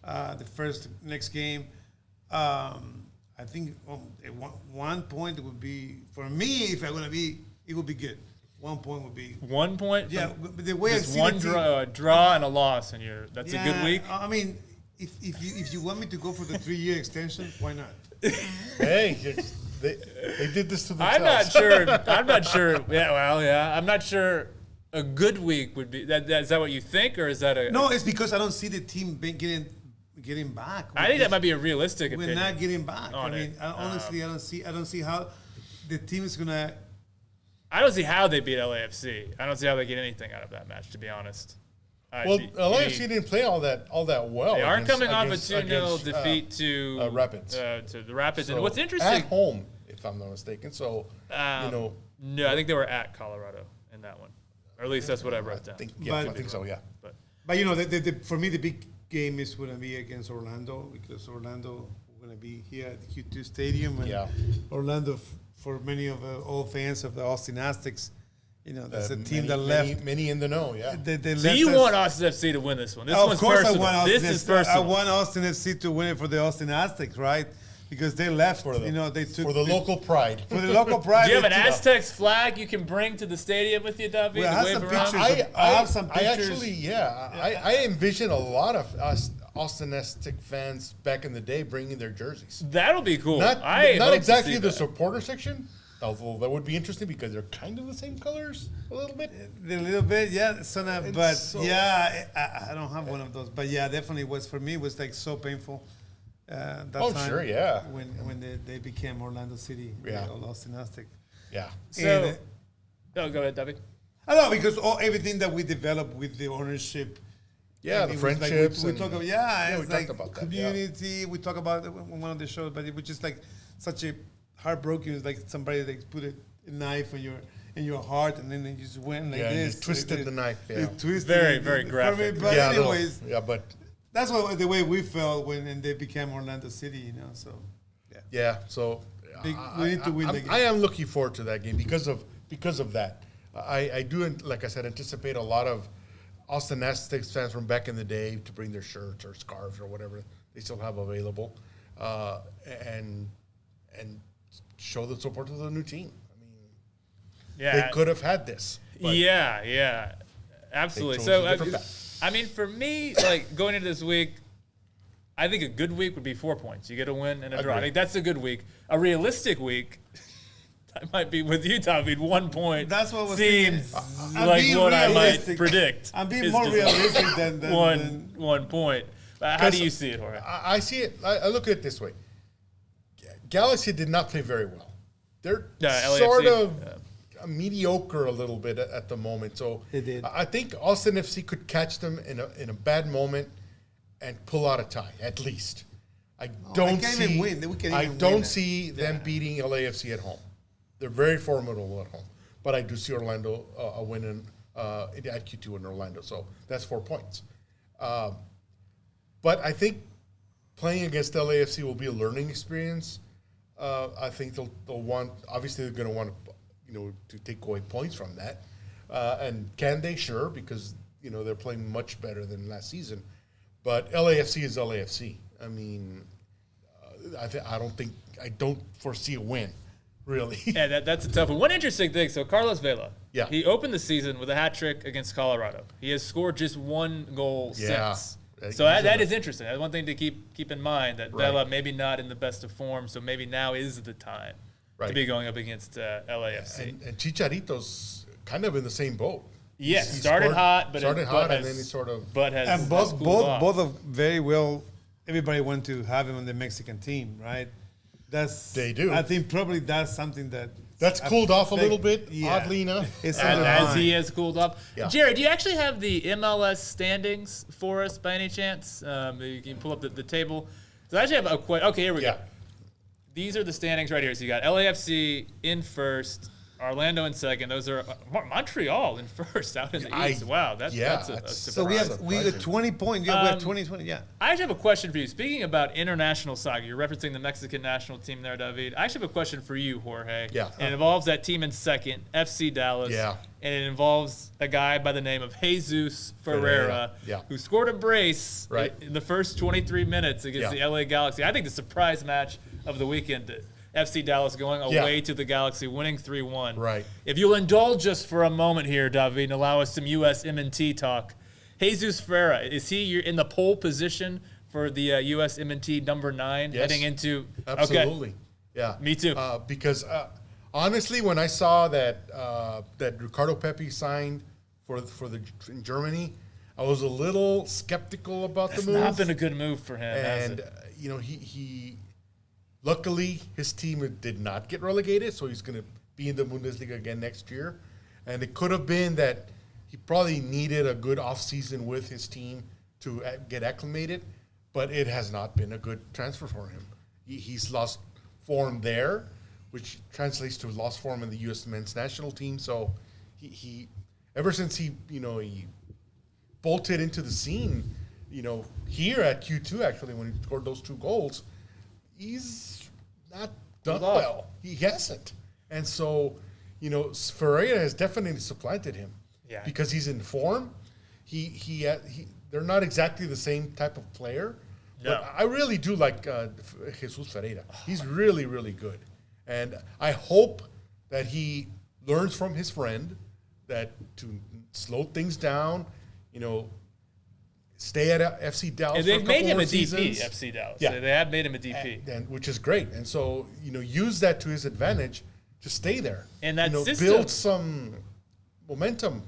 The next game, I think 1 point would be for me. If I'm going to be, it would be good. 1 point would be 1 point. Yeah, but the way I just see one the team, draw and a loss, and that's a good week. I mean, if you want me to go for the 3-year extension, why not? Hey. They did this to themselves. I'm not sure. Yeah, well, yeah. I'm not sure a good week would be. Is that what you think, or is that a? No, it's because I don't see the team getting back. I think that might be a realistic opinion. We're not getting back. Honestly, I don't see how the team is gonna. I don't see how they beat LAFC. I don't see how they get anything out of that match, to be honest. LAFC didn't play all that well. They are coming off a 2-0 defeat to Rapids. To the Rapids. So and what's interesting, at home, if I'm not mistaken. So no, I think they were at Colorado in that one, or at least that's what I wrote down. I think so. Yeah. But for me, the big game is going to be against Orlando because Orlando going to be here at the Q2 Stadium, and Orlando, for many of the old fans of the Austin Aztecs. That's a team that left. Many in the know, yeah. So you want Austin FC to win this one. This one's personal. This is personal. I want Austin FC to win it for the Austin Aztecs, right? Because they left, they took... For the local pride. For the local pride. Do you have an Aztecs flag you can bring to the stadium with you, David? Well, I have some pictures. I actually, I envision a lot of Austin Aztec fans back in the day bringing their jerseys. That'll be cool. Not exactly the supporter section. Although that would be interesting because they're kind of the same colors a little bit. Yeah. I don't have one of those. But yeah, definitely was like so painful. That time sure, yeah. When they became Orlando City, Austin Aztec. Yeah. So, go ahead, David. I know because everything that we developed with the ownership. Yeah, the friendships. We talk about it's we like talked about community. Yeah. We talk about it in one of the shows, but it was just like such a heartbroken. It's like somebody that put a knife in your heart, and then they just went like this. And twisted the knife. Yeah, very, very graphic. But anyways, but that's the way we felt when they became Orlando City. So yeah. So we need to win the game. I am looking forward to that game because of that. I do, like I said, anticipate a lot of Austin Aztecs fans from back in the day to bring their shirts or scarves or whatever they still have available, and show the support to the new team. I mean, they could have had this. Absolutely. So, for me, like going into this week, I think a good week would be 4 points. You get a win and a draw. I Agreed. think that's a good week. A realistic week, I might be with you, David. 1 point. That's what was seems I'm like being what I might realistic. predict. I'm being is more just realistic than 1 point. How do you see it, Jorge? I see it. I look at it this way. Galaxy did not play very well. They're LAFC, sort of mediocre a little bit at the moment. So They did. I think Austin FC could catch them in a bad moment and pull out a tie, at least. I don't can't see. even win. We can't I even don't win. see them beating LAFC at home. They're very formidable at home, but I do see Orlando a win at Q2 in Orlando. So that's 4 points. But I think playing against LAFC will be a learning experience. I think they'll want. Obviously, they're going to want to take away points from that. And can they? Sure, because they're playing much better than last season. But LAFC is LAFC. I mean, I don't foresee a win, really. Yeah, that's a tough one. One interesting thing. So Carlos Vela, Yeah. he opened the season with a hat trick against Colorado. He has scored just 1 goal Yeah. since. So that is interesting. That's one thing to keep in mind, that Right. Vela maybe not in the best of form, so maybe now is the time to Right. be going up against LAFC. And Chicharito's kind of in the same boat. Yes, He started scored- hot, but started has, hot, and then he sort of. but has And both cooled off. both of very well. Everybody want to have him on the Mexican team, right? They do. I think probably that's something That's cooled off a little affect- bit, oddly enough. It's as, on the as line. he has cooled off. Yeah. Jared, do you actually have the MLS standings for us by any chance? You can pull up the table. So I actually have a question. Okay, here we Yeah. go. These are the standings right here. So you got LAFC in first, Orlando in second. Those are Montreal in first out in the East. Wow, that's a So surprise. we got 20 points. Yeah, we have 20. Yeah. I actually have a question for you. Speaking about international soccer, you're referencing the Mexican national team there, David. I actually have a question for you, Jorge. Yeah. And it involves that team in second, FC Dallas. Yeah. And it involves a guy by the name of Jesus Ferreira, Yeah. who scored a brace Right. in the first 23 minutes against Yeah. the LA Galaxy. I think the surprise match of the weekend, FC Dallas going away to the Galaxy, winning 3-1. Right. If you'll indulge us for a moment here, David, and allow us some USMNT talk. Jesus Ferreira, is he in the pole position for the USMNT number 9 Yes. heading into? Absolutely. Okay. Yeah. Me too. Because honestly, when I saw that Ricardo Pepi signed in Germany, I was a little skeptical about It's the move. not been a good move for him, has And it? he luckily his team did not get relegated, so he's going to be in the Bundesliga again next year. And it could have been that he probably needed a good offseason with his team to get acclimated, but it has not been a good transfer for him. He's lost form there, which translates to lost form in the U.S. men's national team. So he ever since he bolted into the scene, here at Q2 actually when he scored those 2 goals, he's not done Pulled off. well. He hasn't. And so, Ferreira has definitely supplanted him. Yeah. Because he's in form. They're not exactly the same type of player. No. But I really do like Jesus Ferreira. He's really, really good. And I hope that he learns from his friend that to slow things down, stay at FC Dallas And for a they've couple made him more a DP, seasons. FC Dallas. Yeah. They have made him a DP. And which is great. And so, use that to his advantage to stay there. And that system- build some momentum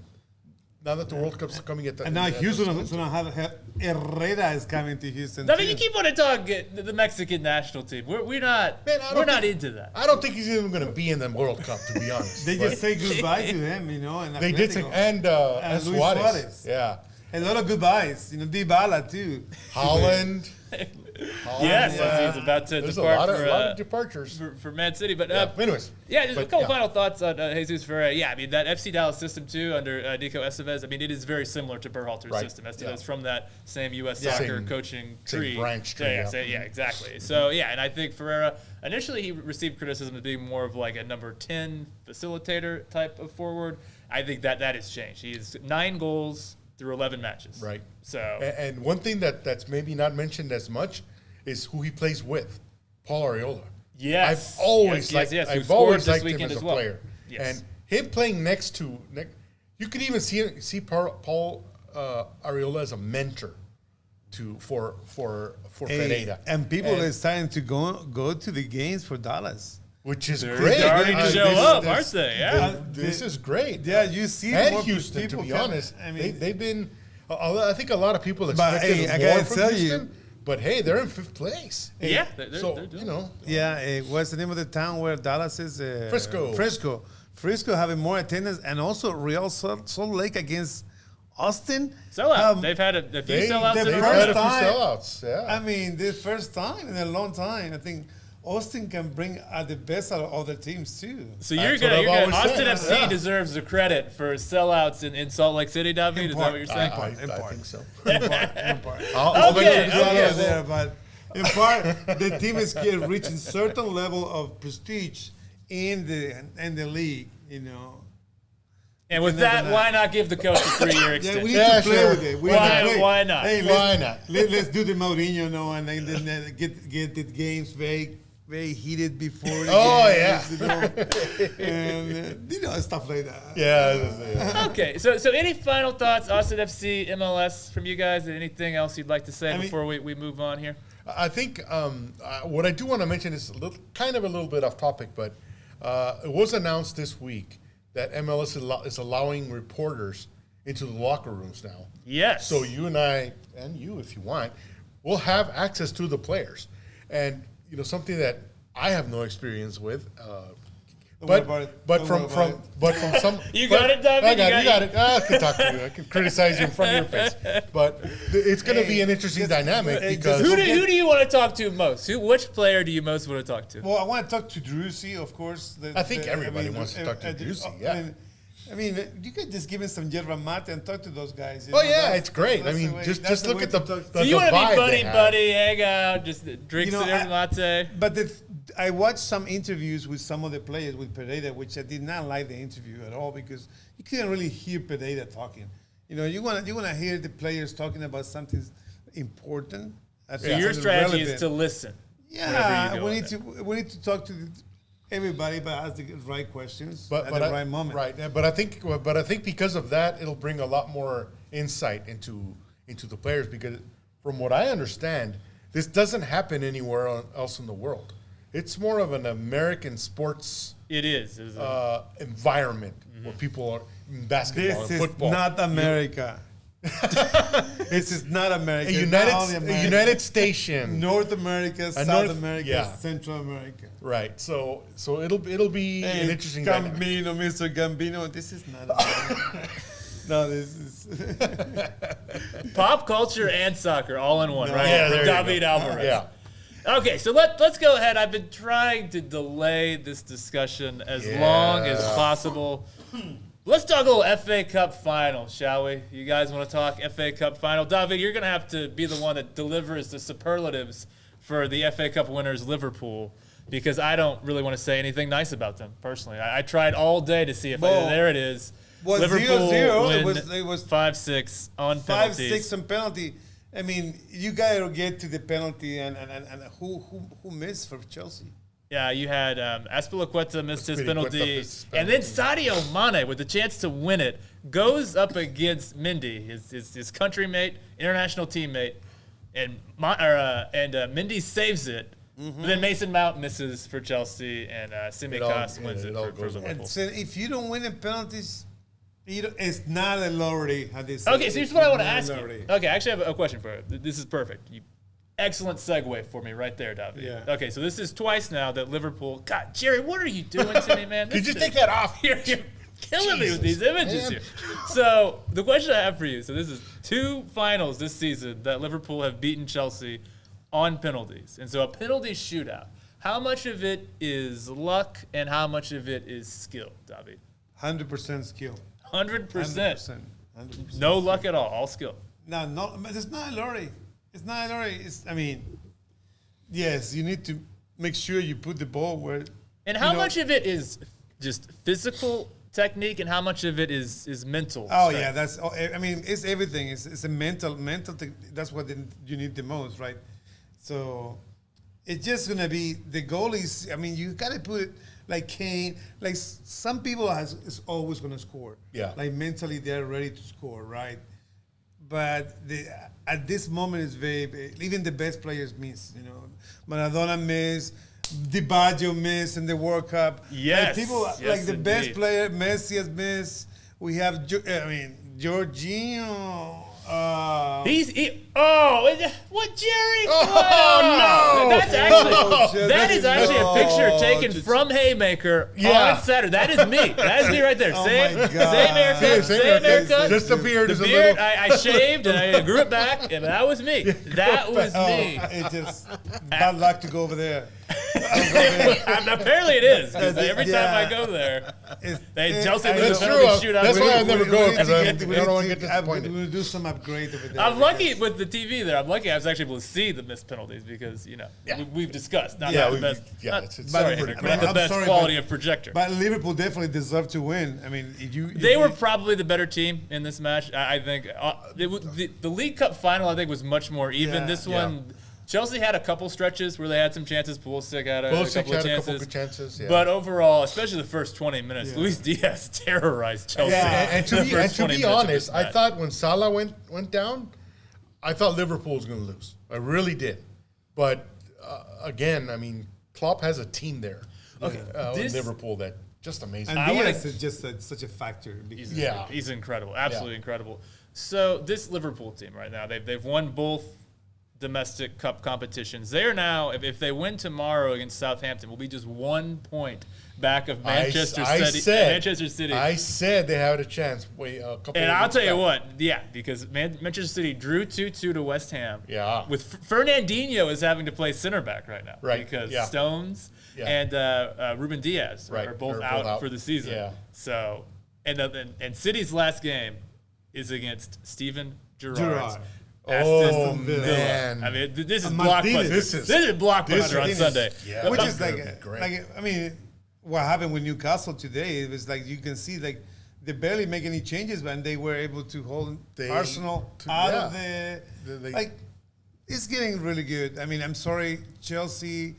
now that the World Cup's coming at the And now at the Houston spring. is going to have Herrera is coming to Houston. I mean, too. you keep wanting to talk the Mexican national team. We're not. Man, I we're don't not think- into that. I don't think he's even going to be in the World Cup, to be honest. They But just say goodbye to him, and they did say, Atletico. and And Luis Suarez. Suarez. Yeah. A lot of goodbyes. Dybala too. Holland. Yes, as he's about to There's depart a lot of departures. for Man City. But Anyways. yeah, just a But, couple yeah. final thoughts on Jesus Ferreira. Yeah, I mean, that FC Dallas system, too, under Nico Estevez, I mean, it is very similar to Berhalter's Right, system. Estevez yeah. from that same U.S. Yeah. soccer Same- coaching same tree. branch tree, Yeah, exactly. So, yeah, and I think Ferreira, initially he received criticism as being more of like a number 10 facilitator type of forward. I think that has changed. He's 9 goals through 11 matches. Right. So, And one thing that's maybe not mentioned as much is who he plays with, Paul Areola. yes. I've always yes, liked, who I've scored always this liked him weekend as a as well. player. Yes. And him playing next to you could even see Paul Areola as a mentor for Ferreira. And people are starting to go to the games for Dallas. Which is They're great. starting to show up, aren't they? Yeah. This is great. Yeah, you see and more Houston, to people be come. honest. I mean, They've been, I think a lot of people But, expected I more gotta from tell Houston. you- But hey, they're in 5th place. Yeah. They're So, doing you know, yeah, what's the name of the town where Dallas is? Frisco. Frisco having more attendance, and also Real Salt Lake against Austin. Sellout. They've had a few sellouts. the in They've a first had row. a few time- sellouts. Yeah. I mean, the first time in a long time. I think Austin can bring out the best out of other teams too. So you're That's what gonna I've always Austin said. FC Yeah. deserves the credit for sellouts in Salt Lake City, David. Is that what you're saying? I think so. In part. I'll Okay, let you okay. decide. There, but in part, the team is reaching certain level of prestige in the league. You know. And with You that, never know. why not give the coach a 3-year Yeah, extension? we need Yeah, to play sure. with it. We need to play. Why not? Hey, Why not? Let's do the Mourinho now and then get the games very heated before. The Oh, games, you know, and stuff like that. Yeah. Okay, so any final thoughts, Austin FC, MLS, from you guys? Anything else you'd like to say before we move on here? I think what I do want to mention is kind of a little bit off topic, but it was announced this week that MLS is allowing reporters into the locker rooms now. Yes. So you and I, and you if you want, will have access to the players. And, you know, something that I have no experience with. But from some You got it, David? You got it. I can talk to you. I can criticize you in front of your face. But it's going to be an interesting dynamic because Who do you want to talk to most? Which player do you most want to talk to? Well, I want to talk to Drusy, of course. I think everybody wants to talk to Drusy, yeah. I mean, you could just give him some yerba mate and talk to those guys. Oh yeah, it's great. I mean, just look at the So you want to vibe be they have. buddy, hang out, just drink some latte. But I watched some interviews with some of the players with Pereira, which I did not like the interview at all because you couldn't really hear Pereira talking. You know, you want to hear the players talking about something important. So your strategy is to listen. Yeah, you we need to talk to everybody, but ask the right questions But at the right moment. Right, but I think because of that, it'll bring a lot more insight into the players because from what I understand, this doesn't happen anywhere else in the world. It's more of an American sports environment where people are in basketball This and is football. not America. This is not America. Not only A America. United Station. North America, South North- America, yeah. Central America. Right. So it'll be an interesting dynamic. Gambino, Mr. Gambino. This is not America. No, this is Pop culture and soccer all in one, right? Yeah, For there you David go. Alvarez. Yeah. Okay, so let's go ahead. I've been trying to delay this discussion as long as possible. Let's talk a little FA Cup final, shall we? You guys want to talk FA Cup final? David, you're going to have to be the one that delivers the superlatives for the FA Cup winners, Liverpool, because I don't really want to say anything nice about them, personally. I tried all day to see if there it is. was Liverpool 0-0. win It was 5-6 on penalties. 5-6 on penalty. I mean, you got to get to the penalty, and who missed for Chelsea? Yeah, you had Azpilicueta missed his Azpilicueta penalty, missed his and then Sadio Mane with the chance to win it goes up against Mendy, his country mate, international teammate, and Mendy saves it. But then Mason Mount misses for Chelsea, and Tsimikas wins it for Liverpool. And so if you don't win in penalties, it's not a lottery. How they say. Okay, so here's what I want to ask you. lottery. Okay, actually, I have a question for you. This is perfect. Excellent segue for me right there, David. Yeah. Okay, so this is twice now that Liverpool. God, Jerry, what are you doing to me, man? Could you take that off? You're killing me with these images man. here. So the question I have for you. So this is 2 finals this season that Liverpool have beaten Chelsea on penalties, and so a penalty shootout. How much of it is luck, and how much of it is skill, David? 100% skill. 100%. 100%. No luck at all skill. No, but it's not a lottery. It's not a lottery. Yes, you need to make sure you put the ball where. And how much of it is just physical technique, and how much of it is mental? Oh strength? yeah, that's. I mean, it's everything. It's a mental. That's what you need the most, right? So, it's just gonna be the goalies. I mean, you gotta put it like Kane. Like some people is always gonna score. Yeah. Like mentally, they're ready to score, right? at this moment it's even the best players miss. Maradona miss, Di Baggio miss in the World Cup. Yes, people yes, the best indeed. player Messi has missed. We have Jorginho. What, Jerry? Oh, That's actually that is actually a picture taken just- from Haymaker Yeah. on Saturday. That is me. That is me right there. Oh same, my God. same haircut. Same Same haircut. haircut. Just the beard The is a beard, little. I shaved and I grew it back, and that was me. That was me. It just bad luck to go over there. Apparently it is. 'Cause every time Yeah. I go there, It's- Chelsea I- wins That's the true. penalty shootout. That's why I We- never we go need because to I get- don't we want to need get to- disappointed. We'll do some upgrade over there. I'm lucky with the TV there. I'm lucky I was actually able to see the missed penalties because Yeah. we've discussed not Yeah, the best. it's Sorry, pretty Henrik, great. not the I'm best sorry, quality but- of projector. But Liverpool definitely deserve to win. I mean, They were probably the better team in this match. I think the League Cup final, I think, was much more even. Yeah. This one, Chelsea had a couple stretches where they had some chances. Pulisic had a couple of chances. Yeah. But overall, especially the first 20 minutes, Luis Diaz terrorized Chelsea. Yeah, and the to first 20 be minutes of honest, this I match. thought when Salah went down, I thought Liverpool was going to lose. I really did. But again, I mean, Klopp has a team there. Okay, In this- Liverpool that just amazing. And I wanna- Diaz is just such a factor. He's incredible, absolutely incredible. So this Liverpool team right now, they've won both domestic cup competitions. They are now, if they win tomorrow against Southampton, will be just 1 point back of Manchester City. I said they had a chance. Wait, a couple. And of I'll weeks tell you back. what, because Manchester City drew 2-2 to West Ham. Yeah. With Fernandinho is having to play center back right now. Right, Because yeah. Stones and Ruben Diaz Right, are both they're out both out. for the season. Yeah. So, and City's last game is against Steven Gerrard's Gerrard. Oh Aston Villa. man! I mean, this is Martinez. blockbuster. This This is- is blockbuster this on is- Sunday. Yeah. Which is That's like, great. I mean, what happened with Newcastle today, it was like you can see like they barely make any changes, but they were able to hold Arsenal out of the. It's getting really good. I mean, I'm sorry, Chelsea.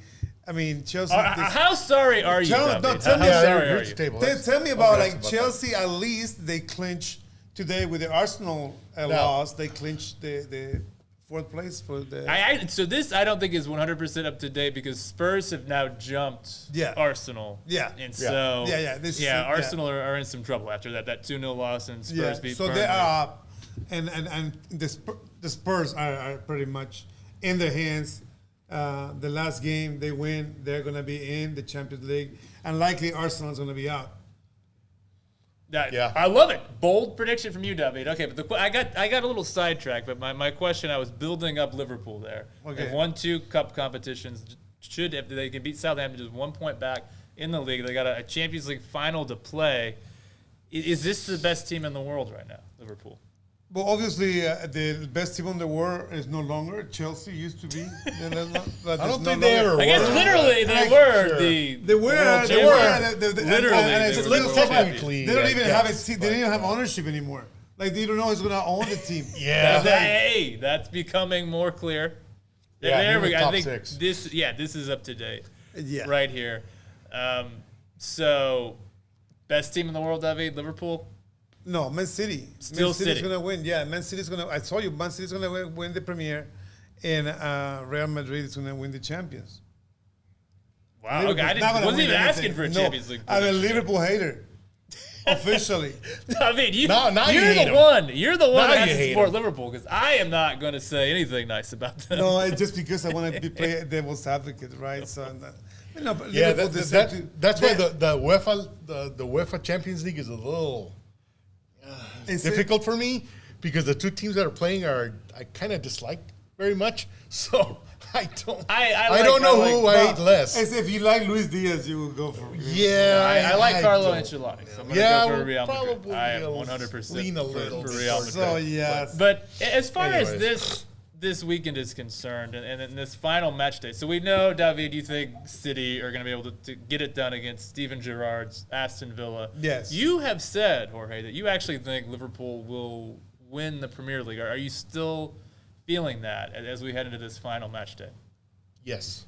I mean, Chelsea. How sorry are you, Tell- David? no, tell How me- sorry Yeah, are reach you? the table. Tell me about Congrats like about Chelsea. At least they clinched today with the Arsenal loss. They clinched the fourth place for the. So this I don't think is 100% up to date because Spurs have now jumped Arsenal. Yeah. And Yeah. so Arsenal are in some trouble after that 2-0 loss and Spurs beat So Burnley. they are, and the Spurs are pretty much in their hands. The last game they win, they're gonna be in the Champions League, and likely Arsenal's gonna be out. I love it. Bold prediction from you, David. Okay, but I got a little sidetracked. But my question, I was building up Liverpool there. Okay. They've won 2 cup competitions. If they can beat Southampton, just 1 point back in the league. They got a Champions League final to play. Is this the best team in the world right now, Liverpool? Well, obviously, the best team in the world is no longer. Chelsea used to be. I don't think they ever I guess were. literally they were the. They were. world They champions. were. Literally, and they it's were still the world so bad. champions. They don't even have Yes, it. They don't even have ownership anymore. Like they don't know who's gonna own the team. Hey, that's becoming more clear. Yeah, there we you're go. the I top think 6. this is up to date. Yeah. Right here. So, best team in the world, David, Liverpool. No, Man City. Still Man City's City. gonna win. Yeah, Man City's gonna. I told you, Man City's gonna win the Premier, and Real Madrid is gonna win the Champions. Wow. Liverpool's Okay, not gonna wasn't win even asking anything. for a No, Champions League. I'm a prediction. Liverpool hater, officially. David, Now you you're hate the 'em. one. You're the one Now that has you to hate support 'em. Liverpool because I am not going to say anything nice about them. No, it's just because I want to play devil's advocate, right? So, but Yeah, Liverpool deserve to- that's why they- the UEFA Champions League is a little it's difficult for me because the 2 teams that are playing I kind of dislike very much. So I don't know who I hate less. As if you like Luis Diaz, you will go for. Yeah, I like Carlo don't. Ancelotti. So I'm going to Yeah, go for Real Madrid. probably I am will 100% lean a little for bit Real towards Madrid. So yes, But as far as Anyways. this weekend is concerned, and in this final match day, so we know, David, you think City are going to be able to get it done against Steven Gerrard's Aston Villa. Yes. You have said, Jorge, that you actually think Liverpool will win the Premier League. Are you still feeling that as we head into this final match day? Yes.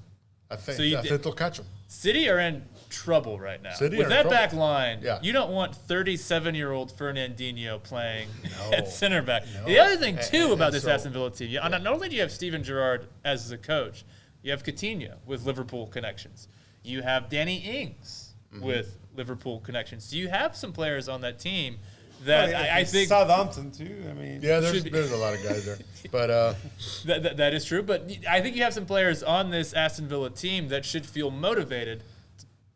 I think So they'll catch them. City are in trouble right now. City With are in that trouble. back line, Yeah. you don't want 37-year-old Fernandinho playing at center back. No. The other thing, too, And about this so- Aston Villa team, not only do you have Steven Gerrard as the coach, you have Coutinho with Liverpool connections. You have Danny Ings with Liverpool connections. So you have some players on that team that I think Southampton too. I mean, Yeah, Should be- there's a lot of guys there. But that is true. But I think you have some players on this Aston Villa team that should feel motivated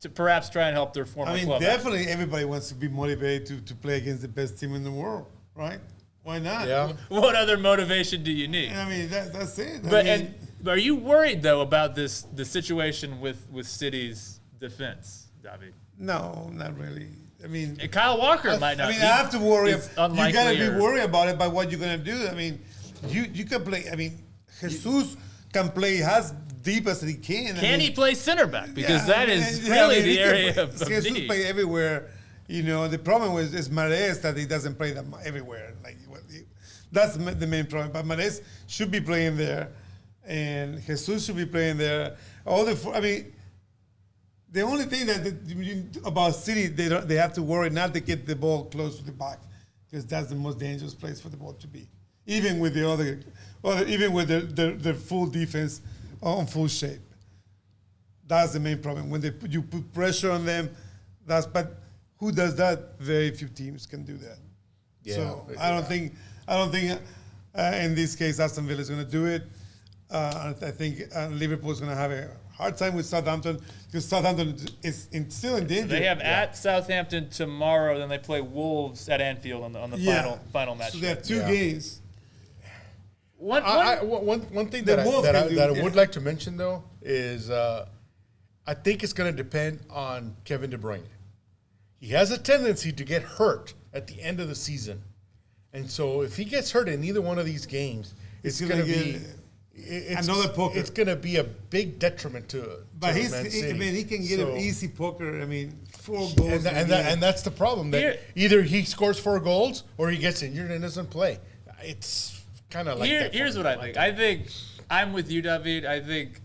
to perhaps try and help their former I mean, club out. definitely everybody wants to be motivated to play against the best team in the world, right? Why not? yeah, What other motivation do you need? I mean, that's it. But I mean, are you worried though about the situation with City's defense, David? no, not really. I mean, And Kyle Walker might not. I have to worry. It's You gotta be unlikely or- worried about it by what you're gonna do. I mean, you can play. I mean, Jesus can play as deep as he can. Can he play center back? Because that is yeah, really I mean, he the can area play- of Jesus need. play everywhere. You know, the problem is Mahrez that he doesn't play that everywhere. Like that's the main problem. But Mahrez should be playing there, and Jesus should be playing there. The only thing about City, they have to worry not to get the ball close to the back, because that's the most dangerous place for the ball to be. Even with even with the full defense on full shape, that's the main problem. When you put pressure on them, but who does that? Very few teams can do that. Yeah, So but I don't think in this case Aston Villa is going to do it. I think Liverpool is going to have a hard time with Southampton, because Southampton is still in danger. They have at Southampton tomorrow, then they play Wolves at Anfield on the final match. So they have two Yeah. games. One one thing that Wolf I can do, that I yeah. would like to mention though is I think it's going to depend on Kevin De Bruyne. He has a tendency to get hurt at the end of the season, and so if he gets hurt in either one of these games, it's He's going to gonna be get it's, another poker. It's going to be a big detriment to. But Man City. he can get So- an easy poker. I mean, 4 goals. and that's the problem. That Here- either he scores 4 goals or he gets injured and doesn't play. It's kind of like that. Here's what I think. I think I'm with you, David. I think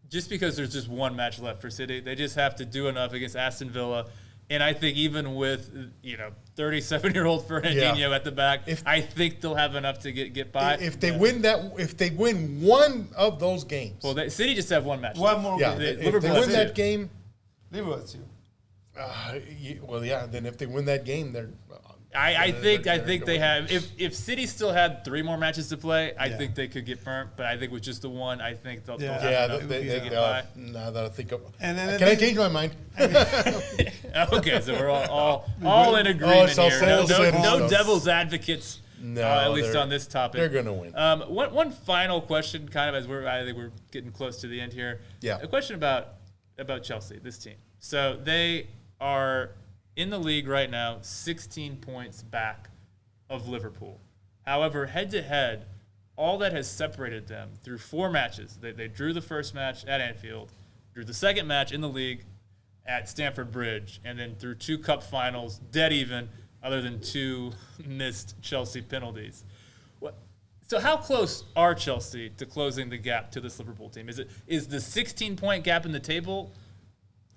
just because there's just one match left for City, they just have to do enough against Aston Villa. And I think even with 37-year-old Fernandinho at the back, I think they'll have enough to get by. If they win one of those games, Well, City just have one match. One more yeah, game. if Liverpool they has win two. that game, Liverpool has two. then if they win that game, they're. I think they're they winning. have. If City still had 3 more matches to play, I think they could get burnt. But I think with just the one, I think they'll Yeah. have Yeah, enough to get by. now that I think of, And then can I change my mind? Okay, so we're all in agreement all here. settled, No settled. devil's advocates, No, at least they're- on this topic. they're gonna win. One final question, kind of as I think we're getting close to the end here. Yeah. A question about Chelsea, this team. So they are in the league right now, 16 points back of Liverpool. However, head to head, all that has separated them through 4 matches. They drew the first match at Anfield, drew the second match in the league at Stamford Bridge, and then through 2 cup finals, dead even, other than 2 missed Chelsea penalties. So how close are Chelsea to closing the gap to this Liverpool team? Is the 16-point gap in the table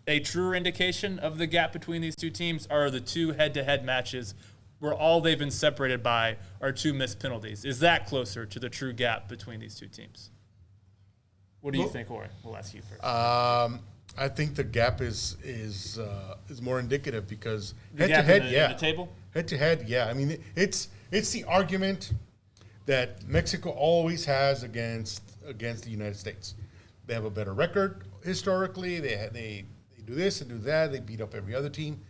a truer indication of the gap between these two teams? Or are the 2 head-to-head matches where all they've been separated by are 2 missed penalties? Is that closer to the true gap between these 2 teams? What do you think, Jorge? We'll ask you first. I think the gap is more indicative because The head gap to in head, the table? Head to head, yeah. I mean, it's the argument that Mexico always has against the United States. They have a better record historically. They do this and do that. They beat up every other team,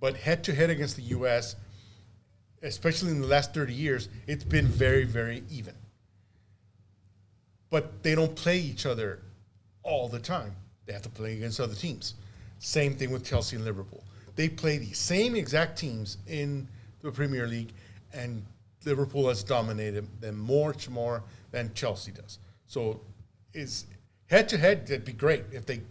but head to head against the U.S., especially in the last 30 years, it's been very, very even. But they don't play each other all the time. They have to play against other teams. Same thing with Chelsea and Liverpool. They play the same exact teams in the Premier League, and Liverpool has dominated them much more than Chelsea does. So, is head to head, that'd be great if they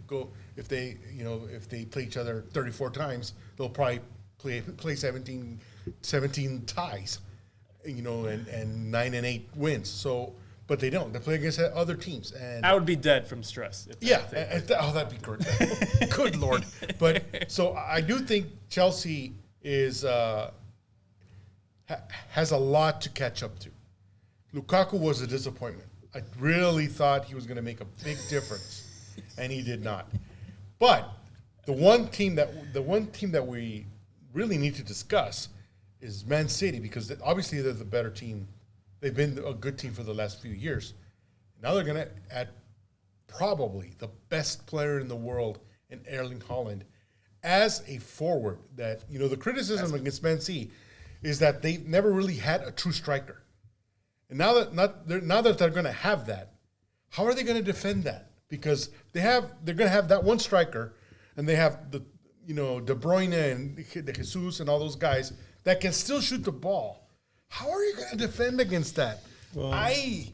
play each other 34 times. They'll probably play 17 ties, and 9 and 8 wins. So, but they don't. They play against other teams, and I would be dead from stress. If that'd be good. Good Lord! But so I do think Chelsea is has a lot to catch up to. Lukaku was a disappointment. I really thought he was going to make a big difference, and he did not. But the one team that we really need to discuss is Man City, because obviously they're the better team. They've been a good team for the last few years. Now they're going to add probably the best player in the world in Erling Haaland as a forward. That, you know, the criticism against Man City is that they've never really had a true striker. And now that they're going to have that, how are they going to defend that? Because they're going to have that one striker, and they have the, you know, De Bruyne and De Jesus and all those guys that can still shoot the ball. How are you going to defend against that? David,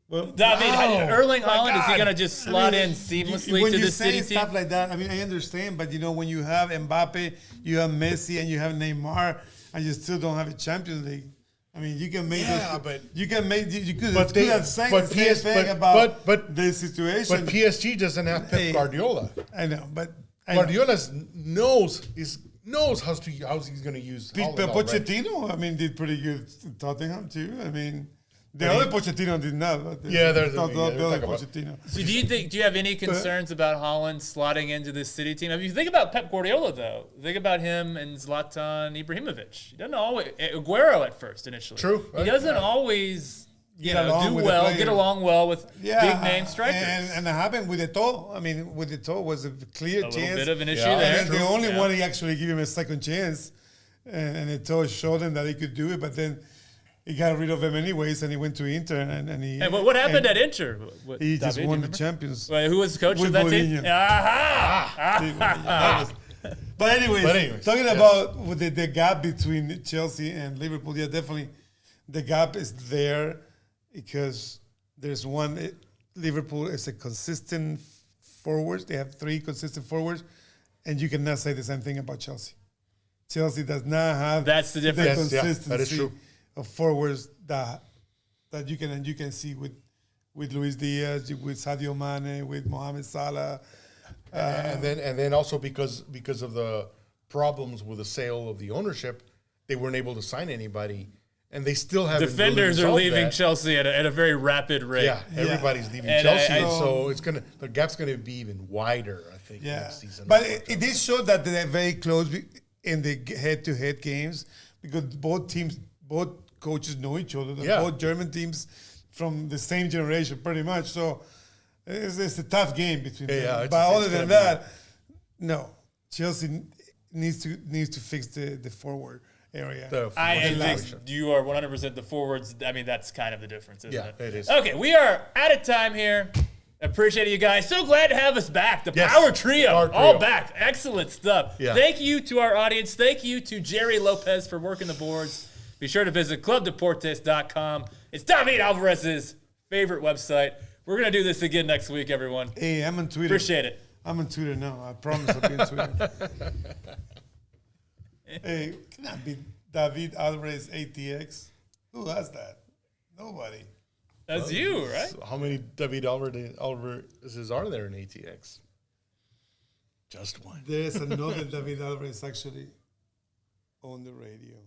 Erling Haaland, is he going to just slot in seamlessly to the City team? Stuff like that, I mean, I understand, but you know, when you have Mbappe, you have Messi, and you have Neymar, and you still don't have a Champions League. I mean, you can make you could have said the same thing about the situation. But PSG doesn't have Pep Guardiola. I know, but Guardiola knows how he's going to use Pochettino. I mean, did pretty good in Tottenham too. I mean, the other Pochettino did not. But there's other Pochettino. So do you have any concerns about Haaland slotting into this City team? If you think about Pep Guardiola, though, think about him and Zlatan Ibrahimovic. He doesn't always Aguero at first initially. True. He doesn't always get along well with big name strikers. And it happened with Eto'o. I mean, with Eto'o was a clear chance. A little bit of an issue there. The only one he actually gave him a second chance, and Eto'o showed him that he could do it, but then he got rid of him anyways, and he went to Inter, and he. Hey, but what happened at Inter? He just won the Champions. Wait, who was the coach of that team? But anyways, talking about the gap between Chelsea and Liverpool, definitely the gap is there because there's one. Liverpool is a consistent forwards. They have 3 consistent forwards, and you cannot say the same thing about Chelsea. Chelsea does not have that's the difference. Consistency that is true. Of forwards that you can see with Luis Diaz, with Sadio Mane, with Mohamed Salah, and then also because of the problems with the sale of the ownership, they weren't able to sign anybody, and they still have defenders are leaving Chelsea at a very rapid rate. Yeah, everybody's leaving Chelsea, so the gap's gonna be even wider, I think, next season. But it did show that they're very close in the head-to-head games because both coaches know each other. Both German teams from the same generation, pretty much. So it's a tough game between them. But other than that, no. Chelsea needs to fix the forward area. I think you are 100% the forwards. I mean, that's kind of the difference, isn't it? Yeah, it is. Okay, we are out of time here. Appreciate you guys. So glad to have us back. The Power Trio, all back. Excellent stuff. Yeah. Thank you to our audience. Thank you to Jerry Lopez for working the boards. Be sure to visit clubdeportes.com. It's David Alvarez's favorite website. We're going to do this again next week, everyone. Hey, I'm on Twitter. Appreciate it. I'm on Twitter now. I promise I'll be on Twitter. Hey, can that be David Alvarez ATX? Who has that? Nobody. That's you, right? So how many David Alvarez's are there in ATX? Just one. There's another David Alvarez actually on the radio.